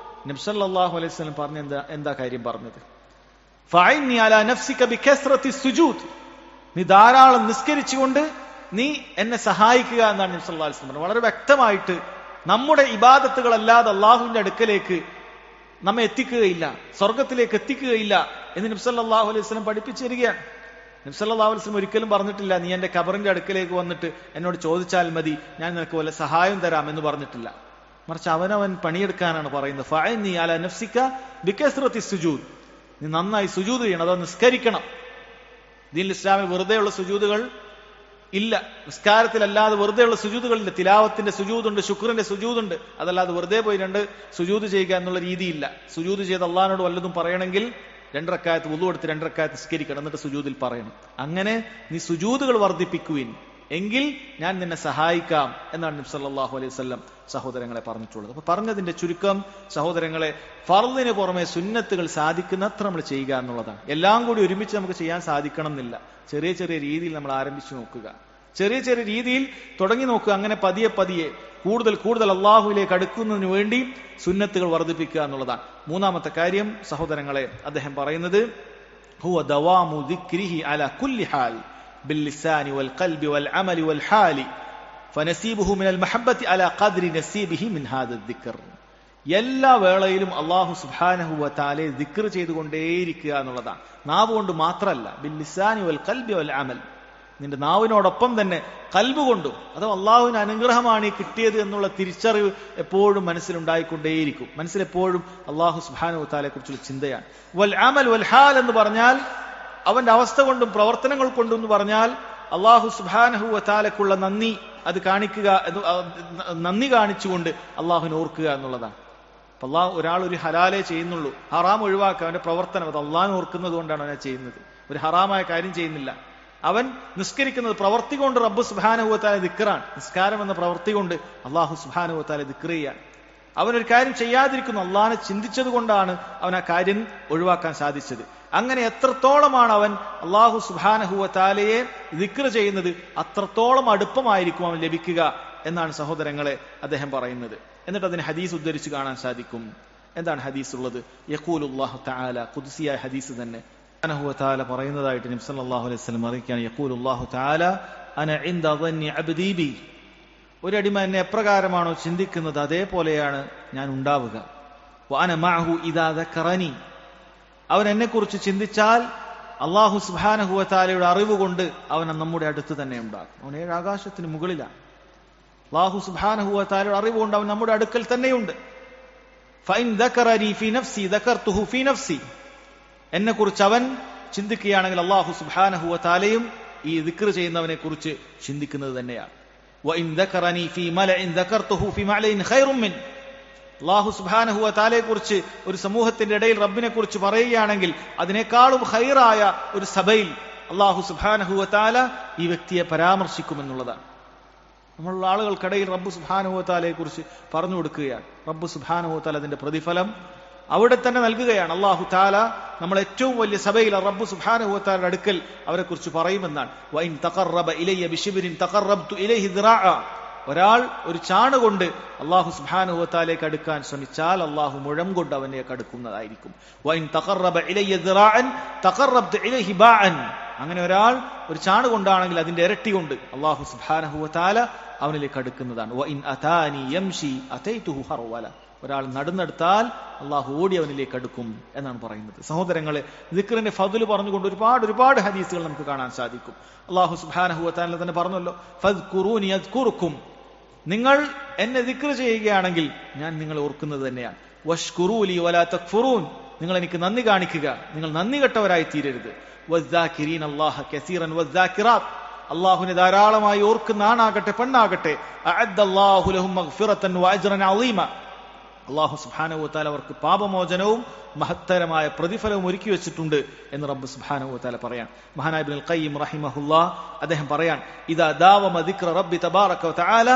നബി സല്ലല്ലാഹു അലൈഹി വസല്ലം പറഞ്ഞ എന്താ കാര്യം പറഞ്ഞത്? ഫഅഇന്നി അലാ നഫ്സിക ബികസ്റത്തി സുജൂദ്, നീ ധാരാളം നിസ്കരിച്ചുകൊണ്ട് നീ എന്നെ സഹായിക്കുക എന്നാണ് നബി സല്ലല്ലാഹു അലൈഹി വസല്ലം പറഞ്ഞത്. വളരെ വ്യക്തമായിട്ട് നമ്മുടെ ഇബാദത്തുകളല്ലാതെ അള്ളാഹുവിന്റെ അടുക്കലേക്ക് നമ്മെ എത്തിക്കുകയില്ല, സ്വർഗത്തിലേക്ക് എത്തിക്കുകയില്ല എന്ന് നബി സല്ലല്ലാഹു അലൈഹി വസല്ലം പഠിപ്പിച്ചു തരികയാണ്. നബി സല്ലല്ലാഹു അലൈഹി വസല്ലം ഒരിക്കലും പറഞ്ഞിട്ടില്ല നീ എന്റെ ഖബറിന്റെ അടുക്കലേക്ക് വന്നിട്ട് എന്നോട് ചോദിച്ചാൽ മതി, ഞാൻ നിനക്ക് വല്ല സഹായം തരാം എന്ന് പറഞ്ഞിട്ടില്ല. മറിച്ച് അവനവൻ പണിയെടുക്കാനാണ് പറയുന്നത്. ഫഅഇന്നി അലാ നഫ്സിക ബികസ്റത്തി സുജൂദ്, നീ നന്നായി സുജൂദ് ചെയ്യണം, അത് നിസ്കരിക്കണം. ദീനുൽ ഇസ്ലാമിൽ വെറുതെയുള്ള സുജൂദുകൾ ഇല്ല, നിസ്കാരത്തിലല്ലാതെ വെറുതെയുള്ള സുജൂദുകളില്ല. തിലാവത്തിന്റെ സുജൂദുണ്ട്, ശുക്രിന്റെ സുജൂദുണ്ട്. അതല്ലാതെ വെറുതെ പോയി 2 സുജൂദ് ചെയ്യുക എന്നുള്ള രീതിയില്ല. സുജൂദ് ചെയ്ത് അള്ളാഹിനോട് വല്ലതും പറയണമെങ്കിൽ 2 റക്അത്ത് വുളു എടുത്ത് 2 റക്അത്ത് നിസ്കരിക്കണം, എന്നിട്ട് സുജൂദിൽ പറയണം. അങ്ങനെ നീ സുജൂദുകൾ വർദ്ധിപ്പിക്കുവിൻ, എങ്കിൽ ഞാൻ നിന്നെ സഹായിക്കാം എന്നാണ് നബി സല്ലല്ലാഹു അലൈഹി വസല്ലം സഹോദരങ്ങളെ പറഞ്ഞിട്ടുള്ളത്. അപ്പൊ പറഞ്ഞതിന്റെ ചുരുക്കം സഹോദരങ്ങളെ, ഫർളിന് പുറമെ സുന്നത്തുകൾ സാധിക്കുന്നത്ര നമ്മൾ ചെയ്യുക എന്നുള്ളതാണ്. എല്ലാം കൂടി ഒരുമിച്ച് നമുക്ക് ചെയ്യാൻ സാധിക്കണം എന്നില്ല. ചെറിയ ചെറിയ രീതിയിൽ നമ്മൾ ആരംഭിച്ചു നോക്കുക, ചെറിയ ചെറിയ രീതിയിൽ തുടങ്ങി നോക്കുക. അങ്ങനെ പതിയെ പതിയെ കൂടുതൽ കൂടുതൽ അള്ളാഹുവിലേക്ക് അടുക്കുന്നതിന് വേണ്ടി സുന്നത്തുകൾ വർദ്ധിപ്പിക്കുക എന്നുള്ളതാണ്. മൂന്നാമത്തെ കാര്യം സഹോദരങ്ങളെ, അദ്ദേഹം പറയുന്നത് ഹുവ ദവാമു ദിക്രിഹി അലാ കുല്ലി ഹാൽ ബിൽലിസാനി വൽ ഖൽബി വൽ അമലി വൽ ഹാലി ഫനസീബുഹു മിനൽ മഹബ്ബത്തി അലാ ഖദ്രി നസീബിഹി മിൻ ഹാദ ദിക്ർ. എല്ലാ വേളയിലും അള്ളാഹു സുബ്ഹാനഹു വ തആലയെ ദിക്ർ ചെയ്തുകൊണ്ടേയിരിക്കുക എന്നുള്ളതാണ്. നാവ് കൊണ്ട് മാത്രമല്ല, ബിൽലിസാനി വൽ ഖൽബി വൽ അമൽ, നിന്റെ നാവിനോടൊപ്പം തന്നെ കൽബ് കൊണ്ടും. അത് അള്ളാഹുവിന് അനുഗ്രഹമാണ് ഈ കിട്ടിയത് എന്നുള്ള തിരിച്ചറിവ് എപ്പോഴും മനസ്സിലുണ്ടായിക്കൊണ്ടേയിരിക്കും. മനസ്സിലെപ്പോഴും അള്ളാഹു സുബ്ഹാനഹു വ തആലയെ കുറിച്ചുള്ള ചിന്തയാണ്. വൽ അമൽ വൽ ഹാൽ എന്ന് പറഞ്ഞാൽ അവന്റെ അവസ്ഥ കൊണ്ടും പ്രവർത്തനങ്ങൾ കൊണ്ടും എന്ന് പറഞ്ഞാൽ അള്ളാഹു സുബ്ഹാനഹു വ തആലക്കുള്ള നന്ദി അത് കാണിക്കുക, നന്ദി കാണിച്ചുകൊണ്ട് അള്ളാഹുവിനെ ഓർക്കുക എന്നുള്ളതാണ്. അപ്പൊ അള്ളാഹു ഒരാൾ ഒരു ഹലാലേ ചെയ്യുന്നുള്ളൂ, ഹറാം ഒഴിവാക്കുക. അവന്റെ പ്രവർത്തനം അത് അള്ളാഹിനെ ഓർക്കുന്നത് കൊണ്ടാണ് അവനെ ചെയ്യുന്നത്. ഒരു ഹറാമായ കാര്യം ചെയ്യുന്നില്ല. അവൻ നിസ്കരിക്കുന്നത് പ്രവർത്തി കൊണ്ട് റബ്ബ് സുബ്ഹാനഹു വ തആല ദിക്റാണ്. നിസ്കാരം എന്ന പ്രവർത്തി കൊണ്ട് അള്ളാഹു സുബ്ഹാനഹു വ തആല ദിക്ർ ചെയ്യാൻ. അവനൊരു കാര്യം ചെയ്യാതിരിക്കുന്നു, അള്ളാഹിനെ ചിന്തിച്ചത് കൊണ്ടാണ് അവൻ ആ കാര്യം ഒഴിവാക്കാൻ സാധിച്ചത്. അങ്ങനെ എത്രത്തോളമാണ് അവൻ അള്ളാഹു സുബ്ഹാനഹു വ തആലയെ ദിക്ർ ചെയ്യുന്നത് അത്രത്തോളം അടുപ്പമായിരിക്കും അവൻ ലഭിക്കുക എന്നാണ് സഹോദരങ്ങളെ അദ്ദേഹം പറയുന്നത്. എന്നിട്ട് അതിന് ഹദീസ് ഉദ്ധരിച്ച് കാണാൻ സാധിക്കും. എന്താണ് ഹദീസ് ഉള്ളത്? യഖൂലുല്ലാഹു തആല, ഖുദ്സിയായ ഹദീസ് തന്നെ സുബ്ഹാനഹു വ തആല പറയുന്നതായിട്ട് നബി സല്ലല്ലാഹു അലൈഹി വസല്ലം അറിയിക്കുകയാണ്. യഖൂലുല്ലാഹു തആല അന ഇൻദ ദന്നി അബ്ദി ബി, ഒരടിമ എന്നെ എപ്രകാരമാണോ ചിന്തിക്കുന്നത് അതേപോലെയാണ് ഞാൻ ഉണ്ടാവുക. വഅന മഅഹു ഇദാ ദക്കറനി, അവൻ എന്നെക്കുറിച്ച് ചിന്തിച്ചാൽ അള്ളാഹു സുബ്ഹാനഹു വ തആലയുടെ അറിവ് കൊണ്ട് അവൻ നമ്മുടെ അടുത്ത് തന്നെ ഉണ്ടാകും. അവൻ 7 ആകാശത്തിന് മുകളിലാണ്. അള്ളാഹു സുബ്ഹാനഹു വ തആലയുടെ അറിവ് കൊണ്ട് അവൻ നമ്മുടെ അടുക്കൽ തന്നെയുണ്ട്. ഫഇൻ ദക്കറനി ഫീ നഫ്സി ദക്കർതുഹു ഫീ നഫ്സി, എന്നെക്കുറിച്ച് അവൻ ചിന്തിക്കുകയാണെങ്കിൽ അള്ളാഹു സുബ്ഹാനഹു വ തആലയും ഈ ദിക്ർ ചെയ്യുന്നവനെ കുറിച്ച് ചിന്തിക്കുന്നത് തന്നെയാണ്. വഇൻ ദക്കറനി ഫീ മലഇൻ ദക്കർതുഹു ഫീ മലഇൻ ഖൈറും മിൻ, അള്ളാഹു സുബ്ഹാനഹു വ തആലയെ കുറിച്ച് ഒരു സമൂഹത്തിന്റെ ഇടയിൽ റബ്ബിനെ കുറിച്ച് പറയുകയാണെങ്കിൽ അതിനേക്കാളും ഖൈറായ ഒരു സഭയിൽ അള്ളാഹു സുബ്ഹാനഹു വ തആല ഈ വ്യക്തിയെ പരാമർശിക്കുമെന്നുള്ളതാണ്. നമ്മളുള്ള ആളുകൾക്കിടയിൽ റബ്ബ് സുബ്ഹാനഹു വ തആലയെ കുറിച്ച് പറഞ്ഞു കൊടുക്കുകയാണ്. റബ്ബ് സുബ്ഹാനഹു വ തആല അതിന്റെ പ്രതിഫലം അവിടെ തന്നെ നൽകുകയാണ്. അള്ളാഹു തആല നമ്മൾ ഏറ്റവും വലിയ സഭയിൽ റബ്ബ് സുബ്ഹാനഹു വ തആലയുടെ അടുക്കൽ അവരെ കുറിച്ച് പറയുമെന്നാണ്. വഇൻ തഖറബ ഇലയ്യ ബിശിബ്രിൻ തഖറബ്തു ഇലൈഹി ദിറാഅ, ഒരാൾ ഒരു ചാണ് കൊണ്ട് അള്ളാഹു സുബ്ഹാനഹു വ തആലയ്ക്ക് അടുക്കാൻ ശ്രമിച്ചാൽ അള്ളാഹു മുഴം കൊണ്ട് അവനേക്ക് അടുക്കുന്നതായിരിക്കും. വഇൻ തഖറബ ഇലയ്യ ദിറാഅൻ തഖറബ്തു ഇലൈഹി ബാഅൻ, അങ്ങനെ ഒരാൾ ഒരു ചാണ് കൊണ്ടാണെങ്കിൽ അതിന്റെ ഇരട്ടി കൊണ്ട് അള്ളാഹു സുബ്ഹാനഹു വ തആല അവനിലേക്ക് അടുക്കുന്നതാണ്. വഇൻ അതാനി യംശി അതൈതുഹു ഹർവല, ഒരാൾ നടന്നെടുത്താൽ അള്ളാഹു ഓടി അവനിലേക്ക് അടുക്കും എന്നാണ് പറയുന്നത്. സഹോദരങ്ങളെ, ദിക്റിന്റെ ഫദ്ല് പറഞ്ഞുകൊണ്ട് ഒരുപാട് ഹദീസുകൾ നമുക്ക് കാണാൻ സാധിക്കും. അള്ളാഹു സുബ്ഹാനഹു വ തആല തന്നെ പറഞ്ഞല്ലോ, ഫദ്കുറൂനി അദ്കുറുക്കും, നിങ്ങൾ എന്നെ ദിക്ർ ചെയ്യുകയാണെങ്കിൽ ഞാൻ നിങ്ങളെ ഓർക്കുന്നത് തന്നെയാണ്. വഷ്കുറൂലി വലാ തക്ഫുറൂൻ, നിങ്ങൾ എനിക്ക് നന്ദി കാണിക്കുക, നിങ്ങൾ നന്ദി കെട്ടവരായി തീരരുത്. വസ്സാകിരീന അല്ലാഹ കസീറൻ വസ്സാകിറാത്ത്, അള്ളാഹുവിനെ ധാരാളമായി ഓർക്കുന്ന ആണാകട്ടെ പെണ്ണാകട്ടെ, അഅദ്ദല്ലാഹു ലഹും മഗ്ഫിറതൻ വഅജ്റൻ അളീമ, അള്ളാഹു സുബ്ഹാനഹു വ തആല അവർക്ക് പാപമോചനവും മഹത്തരമായ പ്രതിഫലവും ഒരുക്കി വെച്ചിട്ടുണ്ട് എന്ന് റബ്ബ് സുബ്ഹാനഹു വ തആല പറയാൻ. മഹാനായ ഇബ്നുൽ ഖയ്യിം റഹിമഹുല്ലാഹ് അദ്ദേഹം പറയാൻ, ഇദാ ദാവമ ദിക്റ റബ്ബി തബാറക വ തആല,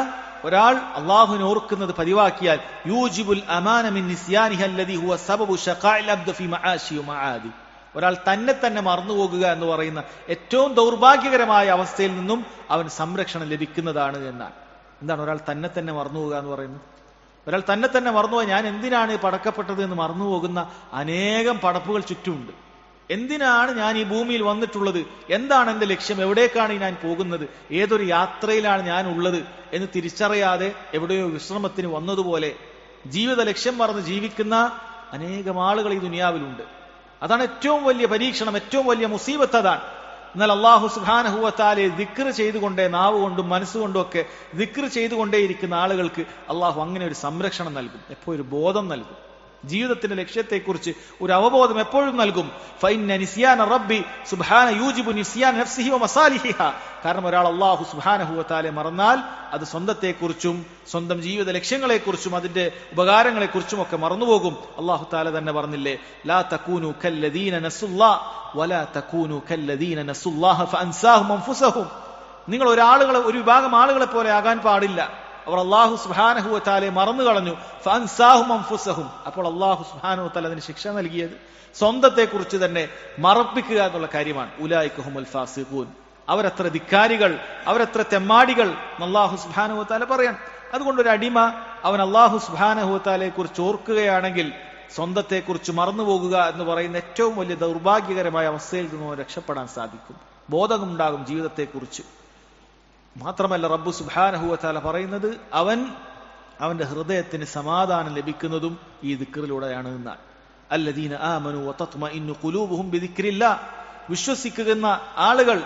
ഒരാൾ അള്ളാഹുവിനെ ഓർക്കുന്നത് പതിവാക്കിയാൽ യൂജിബുൽ അമാന മിൻ നിസ്യാനിഹി അല്ലദീ ഹുവ സബബു ശഖാഇൽ അബ്ദി ഫീ മആശി വ മആദി, ഒരാൾ തന്നെ മറന്നുപോകുക എന്ന് പറയുന്ന ഏറ്റവും ദൗർഭാഗ്യകരമായ അവസ്ഥയിൽ നിന്നും അവന് സംരക്ഷണം ലഭിക്കുന്നതാണ് എന്നാണ്. എന്താണ് ഒരാൾ തന്നെ മറന്നുപോകുക എന്ന് പറയുന്നത്? ഒരാൾ തന്നെ മറന്നുപോയി ഞാൻ എന്തിനാണ് പടക്കപ്പെട്ടത് എന്ന് മറന്നുപോകുന്ന അനേകം പടപ്പുകൾ ചുറ്റുമുണ്ട്. എന്തിനാണ് ഞാൻ ഈ ഭൂമിയിൽ വന്നിട്ടുള്ളത്, എന്താണ് എന്റെ ലക്ഷ്യം, എവിടേക്കാണ് ഞാൻ പോകുന്നത്, ഏതൊരു യാത്രയിലാണ് ഞാൻ ഉള്ളത് എന്ന് തിരിച്ചറിയാതെ എവിടെയോ വിശ്രമത്തിന് വന്നതുപോലെ ജീവിത ലക്ഷ്യം മറന്ന് ജീവിക്കുന്ന അനേകം ആളുകൾ ഈ ദുനിയാവിലുണ്ട്. അതാണ് ഏറ്റവും വലിയ പരീക്ഷണം, ഏറ്റവും വലിയ മുസീബത്ത് അതാണ്. എന്നാൽ അള്ളാഹു സുബ്ഹാനഹു വ തആലയെ ദിക്ർ ചെയ്തുകൊണ്ടേ, നാവ് കൊണ്ടും മനസ്സുകൊണ്ടും ഒക്കെ ദിക്ർ ചെയ്തുകൊണ്ടേയിരിക്കുന്ന ആളുകൾക്ക് അള്ളാഹു അങ്ങനെ ഒരു സംരക്ഷണം നൽകും, എപ്പോഴും ഒരു ബോധം നൽകും, ജീവിതത്തിന്റെ ലക്ഷ്യത്തെക്കുറിച്ച് ഒരു അവബോധം എപ്പോഴും നൽകും. ഫഇന്ന നിസ്യാന റബ്ബി സുബ്ഹാന യൂജിബു നിസ്യാന നഫ്സിഹി വ മസാലിഹിഹ, കാരണം ഒരാൾ അല്ലാഹു സുബ്ഹാനഹു വ തആലയെ മറന്നാൽ അത് സ്വന്തത്തെക്കുറിച്ചും സ്വന്തം ജീവിത ലക്ഷ്യങ്ങളെക്കുറിച്ചും അതിന്റെ ഉപകാരങ്ങളെക്കുറിച്ചും ഒക്കെ മറന്നുപോകും. അല്ലാഹു തആല തന്നെ പറഞ്ഞില്ലേ, ലാ തകൂനു കല്ലദീന നസുല്ലാഹ വലാ തകൂനു കല്ലദീന നസുല്ലാഹ ഫഅൻസാഹും അൻഫുസഹും, നിങ്ങൾ ഒരു വിഭാഗം ആളുകളെ പോലെ ആകാൻ പാടില്ല. അവർ അല്ലാഹു സുബ്ഹാനഹു വ തആലയെ മറന്നു കളഞ്ഞു. ഫഅൻസാഹും അൻഫുസഹും. അപ്പോൾ അല്ലാഹു സുബ്ഹാനഹു വ തആല അതിന് ശിക്ഷ നൽകിയത് സ്വന്തത്തെ കുറിച്ച് തന്നെ മറപ്പിക്കുക എന്നുള്ള കാര്യമാണ്. ഉലൈക ഹുമുൽ ഫാസിഖൂൻ. അവരത്ര ധിക്കാരികൾ, അവരത്ര തെമ്മാടികൾ അല്ലാഹു സുബ്ഹാനഹു വ തആല പറയാൻ. അതുകൊണ്ട് ഒരു അടിമ അവൻ അല്ലാഹു സുബ്ഹാനഹു വ തആലയെ കുറിച്ച് ഓർക്കുകയാണെങ്കിൽ സ്വന്തത്തെക്കുറിച്ച് മറന്നുപോകുക എന്ന് പറയുന്ന ഏറ്റവും വലിയ ദൗർഭാഗ്യകരമായ അവസ്ഥയിൽ നിന്നും രക്ഷപ്പെടാൻ സാധിക്കും. ബോധമുണ്ടാകും ജീവിതത്തെക്കുറിച്ച്. മാത്രമല്ല റബ്ബു സുബ്ഹാനഹു വ തആല പറയുന്നത് അവന്റെ ഹൃദയത്തിന് സമാധാനം ലഭിക്കുന്നതും ഈ ദിക്റിലൂടെയാണ് എന്നാണ്. അല്ലദീന ആമനു വതത്മഇന്നു ഖുലൂബുഹും ബിദിക്രില്ലാഹ്. വിശ്വസിക്കുന്ന ആളുകൾ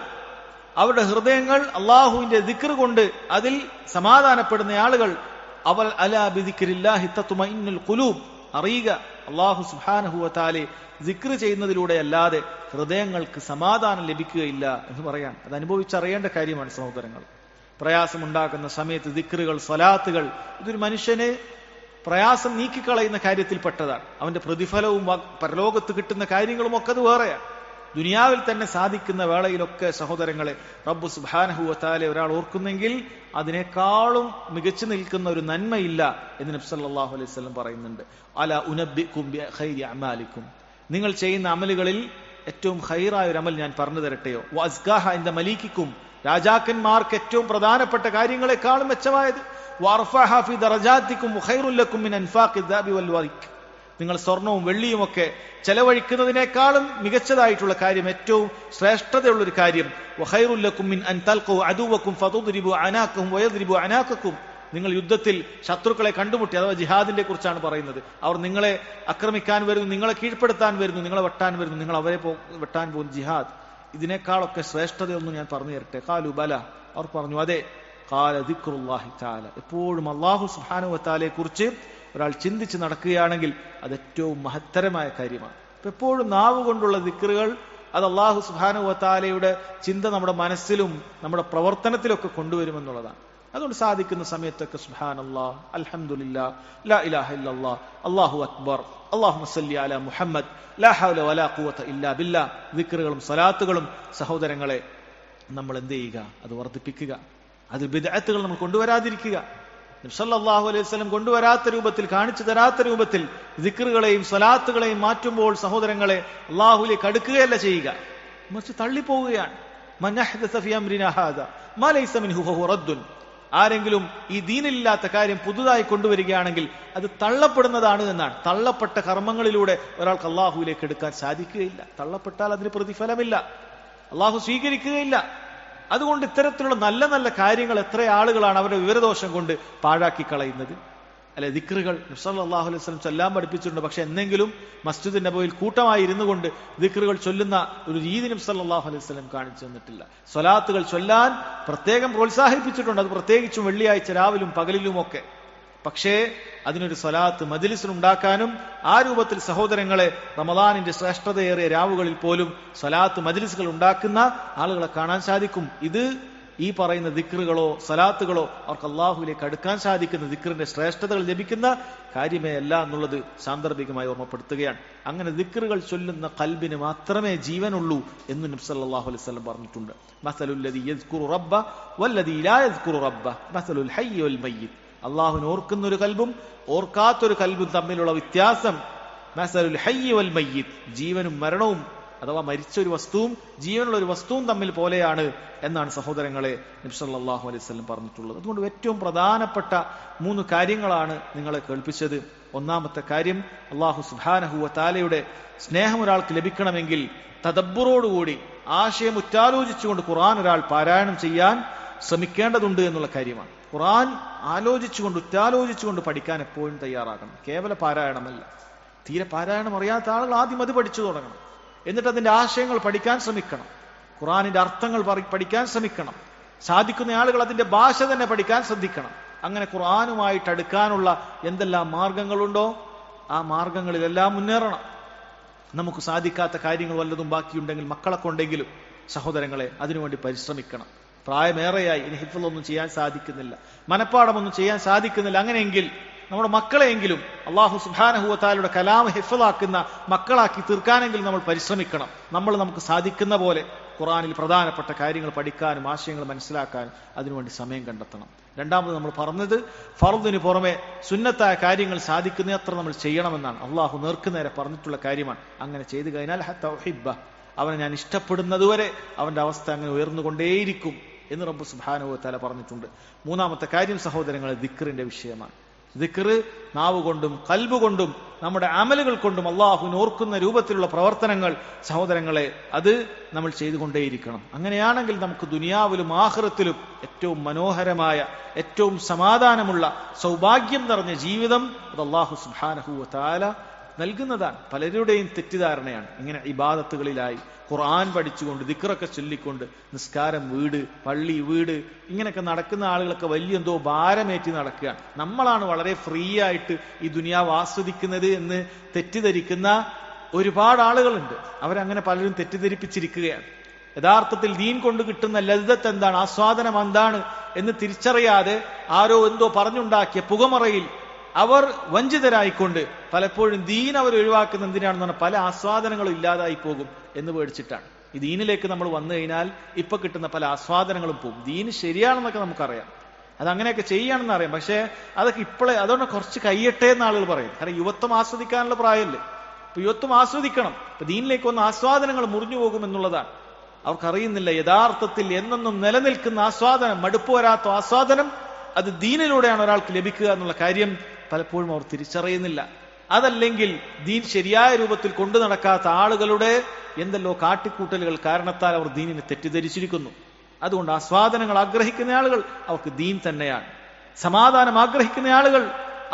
അവരുടെ ഹൃദയങ്ങൾ അല്ലാഹുവിന്റെ ദിക്ർ കൊണ്ട് അതിൽ സമാധാനപ്പെടുന്ന ആളുകൾ അവൽ അലാ ബിദിക്രില്ലാഹി തത്മഇന്നുൽ ഖുലൂബ്. അറിയുക, അല്ലാഹു സുബ്ഹാനഹു വ തആലയെ ദിക്ർ ചെയ്യുന്നതിലൂടെ അല്ലാതെ ഹൃദയങ്ങൾക്ക് സമാധാനം ലഭിക്കുകയില്ല എന്ന് പറയാൻ. അത് അനുഭവിച്ചറിയേണ്ട കാര്യമാണ് സഹോദരങ്ങൾ. പ്രയാസമുണ്ടാക്കുന്ന സമയത്ത് ദിക്റുകൾ, സ്വലാത്തുകൾ ഇതൊരു മനുഷ്യനെ പ്രയാസം നീക്കിക്കളയുന്ന കാര്യത്തിൽപ്പെട്ടതാണ്. അവന്റെ പ്രതിഫലവും പരലോകത്ത് കിട്ടുന്ന കാര്യങ്ങളും ഒക്കെ അത് വേറെയാണ്. ദുനിയാവിൽ തന്നെ സാധിക്കുന്ന വേളയിലൊക്കെ സഹോദരങ്ങളെ റബ്ബു സുബ്ഹാനഹു വ തആല ഒരാൾ ഓർക്കുന്നെങ്കിൽ അതിനേക്കാളും മികച്ചു നിൽക്കുന്ന ഒരു നന്മയില്ല എന്ന് നബി സല്ലല്ലാഹു അലൈഹി വസല്ലം പറയുന്നുണ്ട്. അലാ ഉനബ്ബികും ബിഖൈരി അമാലിക്കും. നിങ്ങൾ ചെയ്യുന്ന അമലുകളിൽ ഏറ്റവും ഖൈറായ ഒരു അമൽ ഞാൻ പറഞ്ഞു തരട്ടെയോ? വഅസ്കാഹ ഇൻദ മലീകിക്കും. രാജാക്കന്മാർക്ക് ഏറ്റവും പ്രധാനപ്പെട്ട കാര്യങ്ങളെക്കാളും മെച്ചമായത്. വഅർഫഅഹ ഫി ദറജാതിക്കും ഖൈറുൽ ലക്കും മിൻ അൻഫാഖി ദാബി വൽ വറിക്. നിങ്ങൾ സ്വർണവും വെള്ളിയും ഒക്കെ ചെലവഴിക്കുന്നതിനേക്കാളും മികച്ചതായിട്ടുള്ള കാര്യം, ഏറ്റവും ശ്രേഷ്ഠതയുള്ളൊരു കാര്യം വഖൈറുൽ ലക്കും മിൻ അൻ തൽഖു അദുവക്കും ഫതുദ്രിബു അനാഖഹും വയദ്രിബു അനാഖക്കും. നിങ്ങൾ യുദ്ധത്തിൽ ശത്രുക്കളെ കണ്ടുമുട്ടി, അഥവാ ജിഹാദിന്റെ കുറിച്ചാണ് പറയുന്നത്. അവർ നിങ്ങളെ ആക്രമിക്കാൻ വരുന്നു, നിങ്ങളെ കീഴ്പ്പെടുത്താൻ വരുന്നു, നിങ്ങളെ വെട്ടാൻ വരുന്നു, നിങ്ങൾ അവരെ വെട്ടാൻ പോകുന്നു. ജിഹാദ് ഇതിനേക്കാളൊക്കെ ശ്രേഷ്ഠതയൊന്നും ഞാൻ പറഞ്ഞു തരട്ടെ? ഖാലു ബല. അവർ പറഞ്ഞു അതെ. ഖാല ദിക്റുല്ലാഹി തആല. എപ്പോഴും അല്ലാഹു സുബ്ഹാനഹു വ തആലയെ കുറിച്ച് ഒരാൾ ചിന്തിച്ച് നടക്കുകയാണെങ്കിൽ അത് ഏറ്റവും മഹത്തരമായ കാര്യമാണ്. എപ്പോഴും നാവ് കൊണ്ടുള്ള ദിക്റുകൾ അത് അല്ലാഹു സുബ്ഹാനഹു വ തആലയുടെ ചിന്ത നമ്മുടെ മനസ്സിലും നമ്മുടെ പ്രവർത്തനത്തിലൊക്കെ കൊണ്ടുവരുമെന്നുള്ളതാണ്. അതുകൊണ്ട് സാധിക്കുന്ന സമയത്തൊക്കെ സുബ്ഹാനല്ലാഹ്, അൽഹംദുലില്ലാഹ്, ലാ ഇലാഹ ഇല്ലല്ലാഹ്, അല്ലാഹു അക്ബർ, അല്ലാഹുമ്മ സല്ലി അലാ മുഹമ്മദ്, ലാ ഹൗല വലാ ഖുവത ഇല്ലാ ബില്ലാഹ് ദിക്റുകളും സ്വലാത്തുകളും സഹോദരങ്ങളെ നമ്മൾ എന്ത് ചെയ്യുക? അത് വർദ്ധിപ്പിക്കുക. അതിൽ ബിദ്അത്തുകൾ നമ്മൾ കൊണ്ടുവരാതിരിക്കുക. നബി സല്ലല്ലാഹു അലൈഹി വസല്ലം കൊണ്ടുവരാത്ത രൂപത്തിൽ, കാണിച്ചു തരാത്ത രൂപത്തിൽ ദിക്റുകളെയും സ്വലാത്തുകളെയും മാറ്റുമ്പോൾ സഹോദരങ്ങളെ അല്ലാഹുവിലേക്ക് അടുക്കുകയല്ല ചെയ്യുക, മറിച്ച് തള്ളിപ്പോവുകയാണ്. മൻ അഹ്ദസ ഫീ അംരിനാ ഹാദാ മാ ലൈസ മിൻഹു ഫഹുവ റദ്ദുൻ. ആരെങ്കിലും ഈ ദീനിലില്ലാത്ത കാര്യം പുതുതായി കൊണ്ടുവരികയാണെങ്കിൽ അത് തള്ളപ്പെടുന്നതാണ് എന്നാണ്. തള്ളപ്പെട്ട കർമ്മങ്ങളിലൂടെ ഒരാൾക്ക് അല്ലാഹുവിലേക്ക് എടുക്കാൻ സാധിക്കുകയില്ല. തള്ളപ്പെട്ടാൽ അതിന് പ്രതിഫലമില്ല, അല്ലാഹു സ്വീകരിക്കുകയില്ല. അതുകൊണ്ട് ഇത്തരത്തിലുള്ള നല്ല നല്ല കാര്യങ്ങൾ എത്ര ആളുകളാണ് അവരുടെ വിവരദോഷം കൊണ്ട് പാഴാക്കി കളയുന്നത്? അല്ലെ, ദിക്റുകൾ നബി സല്ലല്ലാഹു അലൈഹി വസല്ലം ചൊല്ലാൻ പഠിപ്പിച്ചിട്ടുണ്ട്. പക്ഷെ എന്നെങ്കിലും മസ്ജിദ് നബവിയിൽ കൂട്ടമായി ഇരുന്നു കൊണ്ട് ദിക്റുകൾ ചൊല്ലുന്ന ഒരു രീതി നബി സല്ലല്ലാഹു അലൈഹി വസല്ലം കാണിച്ചു തന്നിട്ടില്ല. സ്വലാത്തുകൾ ചൊല്ലാൻ പ്രത്യേകം പ്രോത്സാഹിപ്പിച്ചിട്ടുണ്ട്, അത് പ്രത്യേകിച്ചും വെള്ളിയാഴ്ച രാവിലും പകലിലുമൊക്കെ. പക്ഷേ അതിനൊരു സ്വലാത്ത് മജ്ലിസിൽ ഉണ്ടാക്കാനും ആ രൂപത്തിൽ സഹോദരങ്ങളെ റമദാനിന്റെ ശ്രേഷ്ഠതയേറിയ രാവുകളിൽ പോലും സ്വലാത്ത് മജ്ലിസുകൾ ഉണ്ടാക്കുന്ന ആളുകളെ കാണാൻ സാധിക്കും. ഇത് ഈ പറയുന്ന ദിക്റുകളോ സ്വലാത്തുകളോ അവർക്ക് അല്ലാഹുവിലേക്ക് അടുക്കാൻ സാധിക്കുന്ന ദിക്റിന്റെ ശ്രേഷ്ഠതകൾ ലഭിക്കുന്ന കാര്യമേ അല്ല എന്നുള്ളത് സാന്ദർഭികമായി ഓർമ്മപ്പെടുത്തുകയാണ്. അങ്ങനെ ദിക്റുകൾ ചൊല്ലുന്ന ഖൽബിന് മാത്രമേ ജീവനുള്ളൂ എന്ന് നബി സല്ലല്ലാഹു അലൈഹി വസല്ലം പറഞ്ഞിട്ടുണ്ട്. മസലുൽ ലദീ യസ്കുറു റബ്ബ വല്ലദീ ലാ യസ്കുറു റബ്ബ മസലുൽ ഹയ്യി വൽ മയ്യിത്ത്. അല്ലാഹുവിനെ ഓർക്കുന്ന ഒരു കൽബും ഓർക്കാത്തൊരു കൽബും തമ്മിലുള്ള വ്യത്യാസം മസലുൽ ഹയ്യി വൽ മയ്യിത്ത്, ജീവനും മരണവും അഥവാ മരിച്ച ഒരു വസ്തുവും ജീവനുള്ള ഒരു വസ്തുവും തമ്മിൽ പോലെയാണ് എന്നാണ് സഹോദരങ്ങളെ നബി സല്ലല്ലാഹു അലൈഹി വസല്ലം പറഞ്ഞിട്ടുള്ളത്. അതുകൊണ്ട് ഏറ്റവും പ്രധാനപ്പെട്ട 3 കാര്യങ്ങളാണ് നിങ്ങളെ കേൾപ്പിച്ചത്. ഒന്നാമത്തെ കാര്യം, അല്ലാഹു സുബ്ഹാനഹു വ തആലയുടെ സ്നേഹം ഒരാൾക്ക് ലഭിക്കണമെങ്കിൽ തദബ്ബുറോടുകൂടി ആശയം ഉറ്റാലോചിച്ചുകൊണ്ട് ഖുർആൻ ഒരാൾ പാരായണം ചെയ്യാൻ ശ്രമിക്കേണ്ടതുണ്ട് എന്നുള്ള കാര്യമാണ്. ഖുർആൻ ആലോചിച്ചുകൊണ്ട് ഉറ്റാലോചിച്ചുകൊണ്ട് പഠിക്കാൻ എപ്പോഴും തയ്യാറാകണം. കേവല പാരായണമല്ല. തീരെ പാരായണം അറിയാത്ത ആളുകൾ ആദ്യം അത് പഠിച്ചു തുടങ്ങണം. എന്നിട്ട് അതിന്റെ ആശയങ്ങൾ പഠിക്കാൻ ശ്രമിക്കണം. ഖുർആനിന്റെ അർത്ഥങ്ങൾ പഠിക്കാൻ ശ്രമിക്കണം. സാധിക്കുന്ന ആളുകൾ അതിന്റെ ഭാഷ തന്നെ പഠിക്കാൻ ശ്രദ്ധിക്കണം. അങ്ങനെ ഖുർആനുമായിട്ട് അടുക്കാനുള്ള എന്തെല്ലാം മാർഗങ്ങളുണ്ടോ ആ മാർഗങ്ങളിലെല്ലാം മുന്നേറണം. നമുക്ക് സാധിക്കാത്ത കാര്യങ്ങൾ വല്ലതും ബാക്കിയുണ്ടെങ്കിൽ മക്കളെ കൊണ്ടെങ്കിലും സഹോദരങ്ങളെ അതിനുവേണ്ടി പരിശ്രമിക്കണം. പ്രായമേറെയായി ഇനി ഹിഫ്ളൊന്നും ചെയ്യാൻ സാധിക്കുന്നില്ല, മനപ്പാടമൊന്നും ചെയ്യാൻ സാധിക്കുന്നില്ല. അങ്ങനെയെങ്കിൽ നമ്മുടെ മക്കളെയെങ്കിലും അള്ളാഹു സുബ്ഹാനഹു വ തആലയുടെ കലാം ഹിഫ്ളാക്കുന്ന മക്കളാക്കി തീർക്കാനെങ്കിലും നമ്മൾ പരിശ്രമിക്കണം. നമുക്ക് സാധിക്കുന്ന പോലെ ഖുർആനിൽ പ്രധാനപ്പെട്ട കാര്യങ്ങൾ പഠിക്കാനും ആശയങ്ങൾ മനസ്സിലാക്കാനും അതിനുവേണ്ടി സമയം കണ്ടെത്തണം. രണ്ടാമത് നമ്മൾ പറഞ്ഞത് ഫർദിന് പുറമെ സുന്നത്തായ കാര്യങ്ങൾ സാധിക്കുന്നത്ര നമ്മൾ ചെയ്യണമെന്നാണ്. അള്ളാഹു നേർക്കുനേരെ പറഞ്ഞിട്ടുള്ള കാര്യമാണ്. അങ്ങനെ ചെയ്തു കഴിഞ്ഞാൽ ഹത്താ ഉഹിബ്ബ, അവനെ ഞാൻ ഇഷ്ടപ്പെടുന്നതുവരെ അവന്റെ അവസ്ഥ അങ്ങനെ ഉയർന്നുകൊണ്ടേയിരിക്കും എന്ന് റബ്ബ് സുബ്ഹാനഹു വ തആല പറഞ്ഞിട്ടുണ്ട്. മൂന്നാമത്തെ കാര്യം സഹോദരങ്ങളെ ദിക്റിന്റെ വിഷയമാണ്. ദിക്ർ നാവ് കൊണ്ടും കൽബ് കൊണ്ടും നമ്മുടെ അമലുകൾ കൊണ്ടും അള്ളാഹുവിനെ ഓർക്കുന്ന രൂപത്തിലുള്ള പ്രവർത്തനങ്ങൾ സഹോദരങ്ങളെ അത് നമ്മൾ ചെയ്തുകൊണ്ടേയിരിക്കണം. അങ്ങനെയാണെങ്കിൽ നമുക്ക് ദുനിയാവിലും ആഖിറത്തിലും ഏറ്റവും മനോഹരമായ ഏറ്റവും സമാധാനമുള്ള സൗഭാഗ്യം നിറഞ്ഞ ജീവിതം അത് അള്ളാഹു സുബ്ഹാനഹു വ തആല നൽകുന്നതാണ്. പലരുടെയും തെറ്റിദ്ധാരണയാണ് ഇങ്ങനെ ഇബാദത്തുകളിലായി ഖുർആൻ പഠിച്ചുകൊണ്ട് ദിക്റൊക്കെ ചൊല്ലിക്കൊണ്ട് നിസ്കാരം വീട് പള്ളി വീട് ഇങ്ങനെയൊക്കെ നടക്കുന്ന ആളുകളൊക്കെ വലിയ എന്തോ ഭാരമേറ്റി നടക്കുകയാണ്. നമ്മളാണ് വളരെ ഫ്രീ ആയിട്ട് ഈ ദുനിയാവ് ആസ്വദിക്കുന്നത് എന്ന് തെറ്റിദ്ധരിക്കുന്ന ഒരുപാട് ആളുകളുണ്ട്. അവരങ്ങനെ പലരും തെറ്റിദ്ധരിപ്പിച്ചിരിക്കുകയാണ്. യഥാർത്ഥത്തിൽ ദീൻ കൊണ്ട് കിട്ടുന്ന ലദ്ദത്ത് എന്താണ്, ആസ്വാദനം എന്താണ് എന്ന് തിരിച്ചറിയാതെ ആരോ എന്തോ പറഞ്ഞുണ്ടാക്കിയ പുകമറയിൽ അവർ വഞ്ചിതരായിക്കൊണ്ട് പലപ്പോഴും ദീൻ അവർ ഒഴിവാക്കുന്ന എന്തിനാണെന്ന് പറഞ്ഞാൽ പല ആസ്വാദനങ്ങളും ഇല്ലാതായി പോകും എന്ന് പേടിച്ചിട്ടാണ്. ഈ ദീനിലേക്ക് നമ്മൾ വന്നു കഴിഞ്ഞാൽ ഇപ്പൊ കിട്ടുന്ന പല ആസ്വാദനങ്ങളും പോകും. ദീന് ശരിയാണെന്നൊക്കെ നമുക്കറിയാം, അത് അങ്ങനെയൊക്കെ ചെയ്യാണെന്ന് അറിയാം. പക്ഷെ അതൊക്കെ ഇപ്പോഴേ അതുകൊണ്ട് കുറച്ച് കഴിയട്ടെ എന്ന് ആളുകൾ പറയും. കാരണം യുവത്വം ആസ്വദിക്കാനുള്ള പ്രായമല്ലേ. ഇപ്പൊ യുവത്വം ആസ്വദിക്കണം. ഇപ്പൊ ദീനിലേക്ക് വന്ന ആസ്വാദനങ്ങൾ മുറിഞ്ഞു പോകും എന്നുള്ളതാണ്. അവർക്കറിയുന്നില്ല യഥാർത്ഥത്തിൽ എന്നെന്നും നിലനിൽക്കുന്ന ആസ്വാദനം, മടുപ്പ് വരാത്ത ആസ്വാദനം അത് ദീനിലൂടെയാണ് ഒരാൾക്ക് ലഭിക്കുക എന്നുള്ള കാര്യം പലപ്പോഴും അവർ തിരിച്ചറിയുന്നില്ല. അതല്ലെങ്കിൽ ദീൻ ശരിയായ രൂപത്തിൽ കൊണ്ടു നടക്കാത്ത ആളുകളുടെ എന്തെല്ലോ കാട്ടിക്കൂട്ടലുകൾ കാരണത്താൽ അവർ ദീനിനെ തെറ്റിദ്ധരിച്ചിരിക്കുന്നു. അതുകൊണ്ട് ആസ്വാദനങ്ങൾ ആഗ്രഹിക്കുന്ന ആളുകൾ അവർക്ക് ദീൻ തന്നെയാണ്. സമാധാനം ആഗ്രഹിക്കുന്ന ആളുകൾ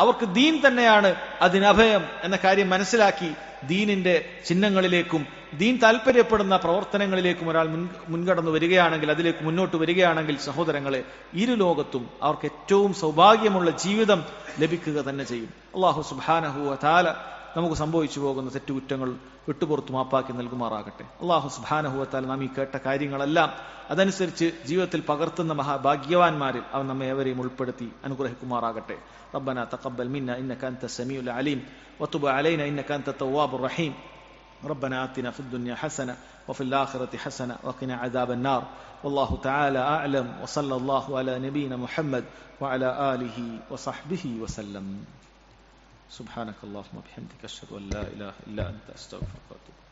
അവർക്ക് ദീൻ തന്നെയാണ് അതിനഭയം എന്ന കാര്യം മനസ്സിലാക്കി ദീനിന്റെ ചിഹ്നങ്ങളിലേക്കും ദീൻ താല്പര്യപ്പെടുന്ന പ്രവർത്തനങ്ങളിലേക്കും ഒരാൾ മുൻകടന്നു വരികയാണെങ്കിൽ, അതിലേക്ക് മുന്നോട്ട് വരികയാണെങ്കിൽ സഹോദരങ്ങളെ ഇരു ലോകത്തും അവർക്ക് ഏറ്റവും സൗഭാഗ്യമുള്ള ജീവിതം ലഭിക്കുക തന്നെ ചെയ്യും. അല്ലാഹു സുബ്ഹാനഹു വ തആല നമുക്ക് സംഭവിച്ചു പോകുന്ന തെറ്റുകുറ്റങ്ങൾ വിട്ടുപുറത്തു മാപ്പാക്കി നൽകുമാറാകട്ടെ. അല്ലാഹു സുബ്ഹാനഹു വ തആല നാം ഈ കേട്ട കാര്യങ്ങളെല്ലാം അതനുസരിച്ച് ജീവിതത്തിൽ പകർത്തുന്ന മഹാഭാഗ്യവാന്മാരിൽ അവൻ നമ്മെ ഏവരെയും ഉൾപ്പെടുത്തി അനുഗ്രഹിക്കുമാറാകട്ടെ. ربنا تقبل منا إنك أنت السميع العليم وتب علينا إنك أنت التواب الرحيم. ربنا آتنا في الدنيا حسنة وفي الآخرة حسنة وقنا عذاب النار. والله تعالى أعلم وصلى الله على نبينا محمد وعلى آله وصحبه وسلم. سبحانك اللهم وبحمدك أشهد أن لا إله إلا أنت أستغفرك وأتوب إليك.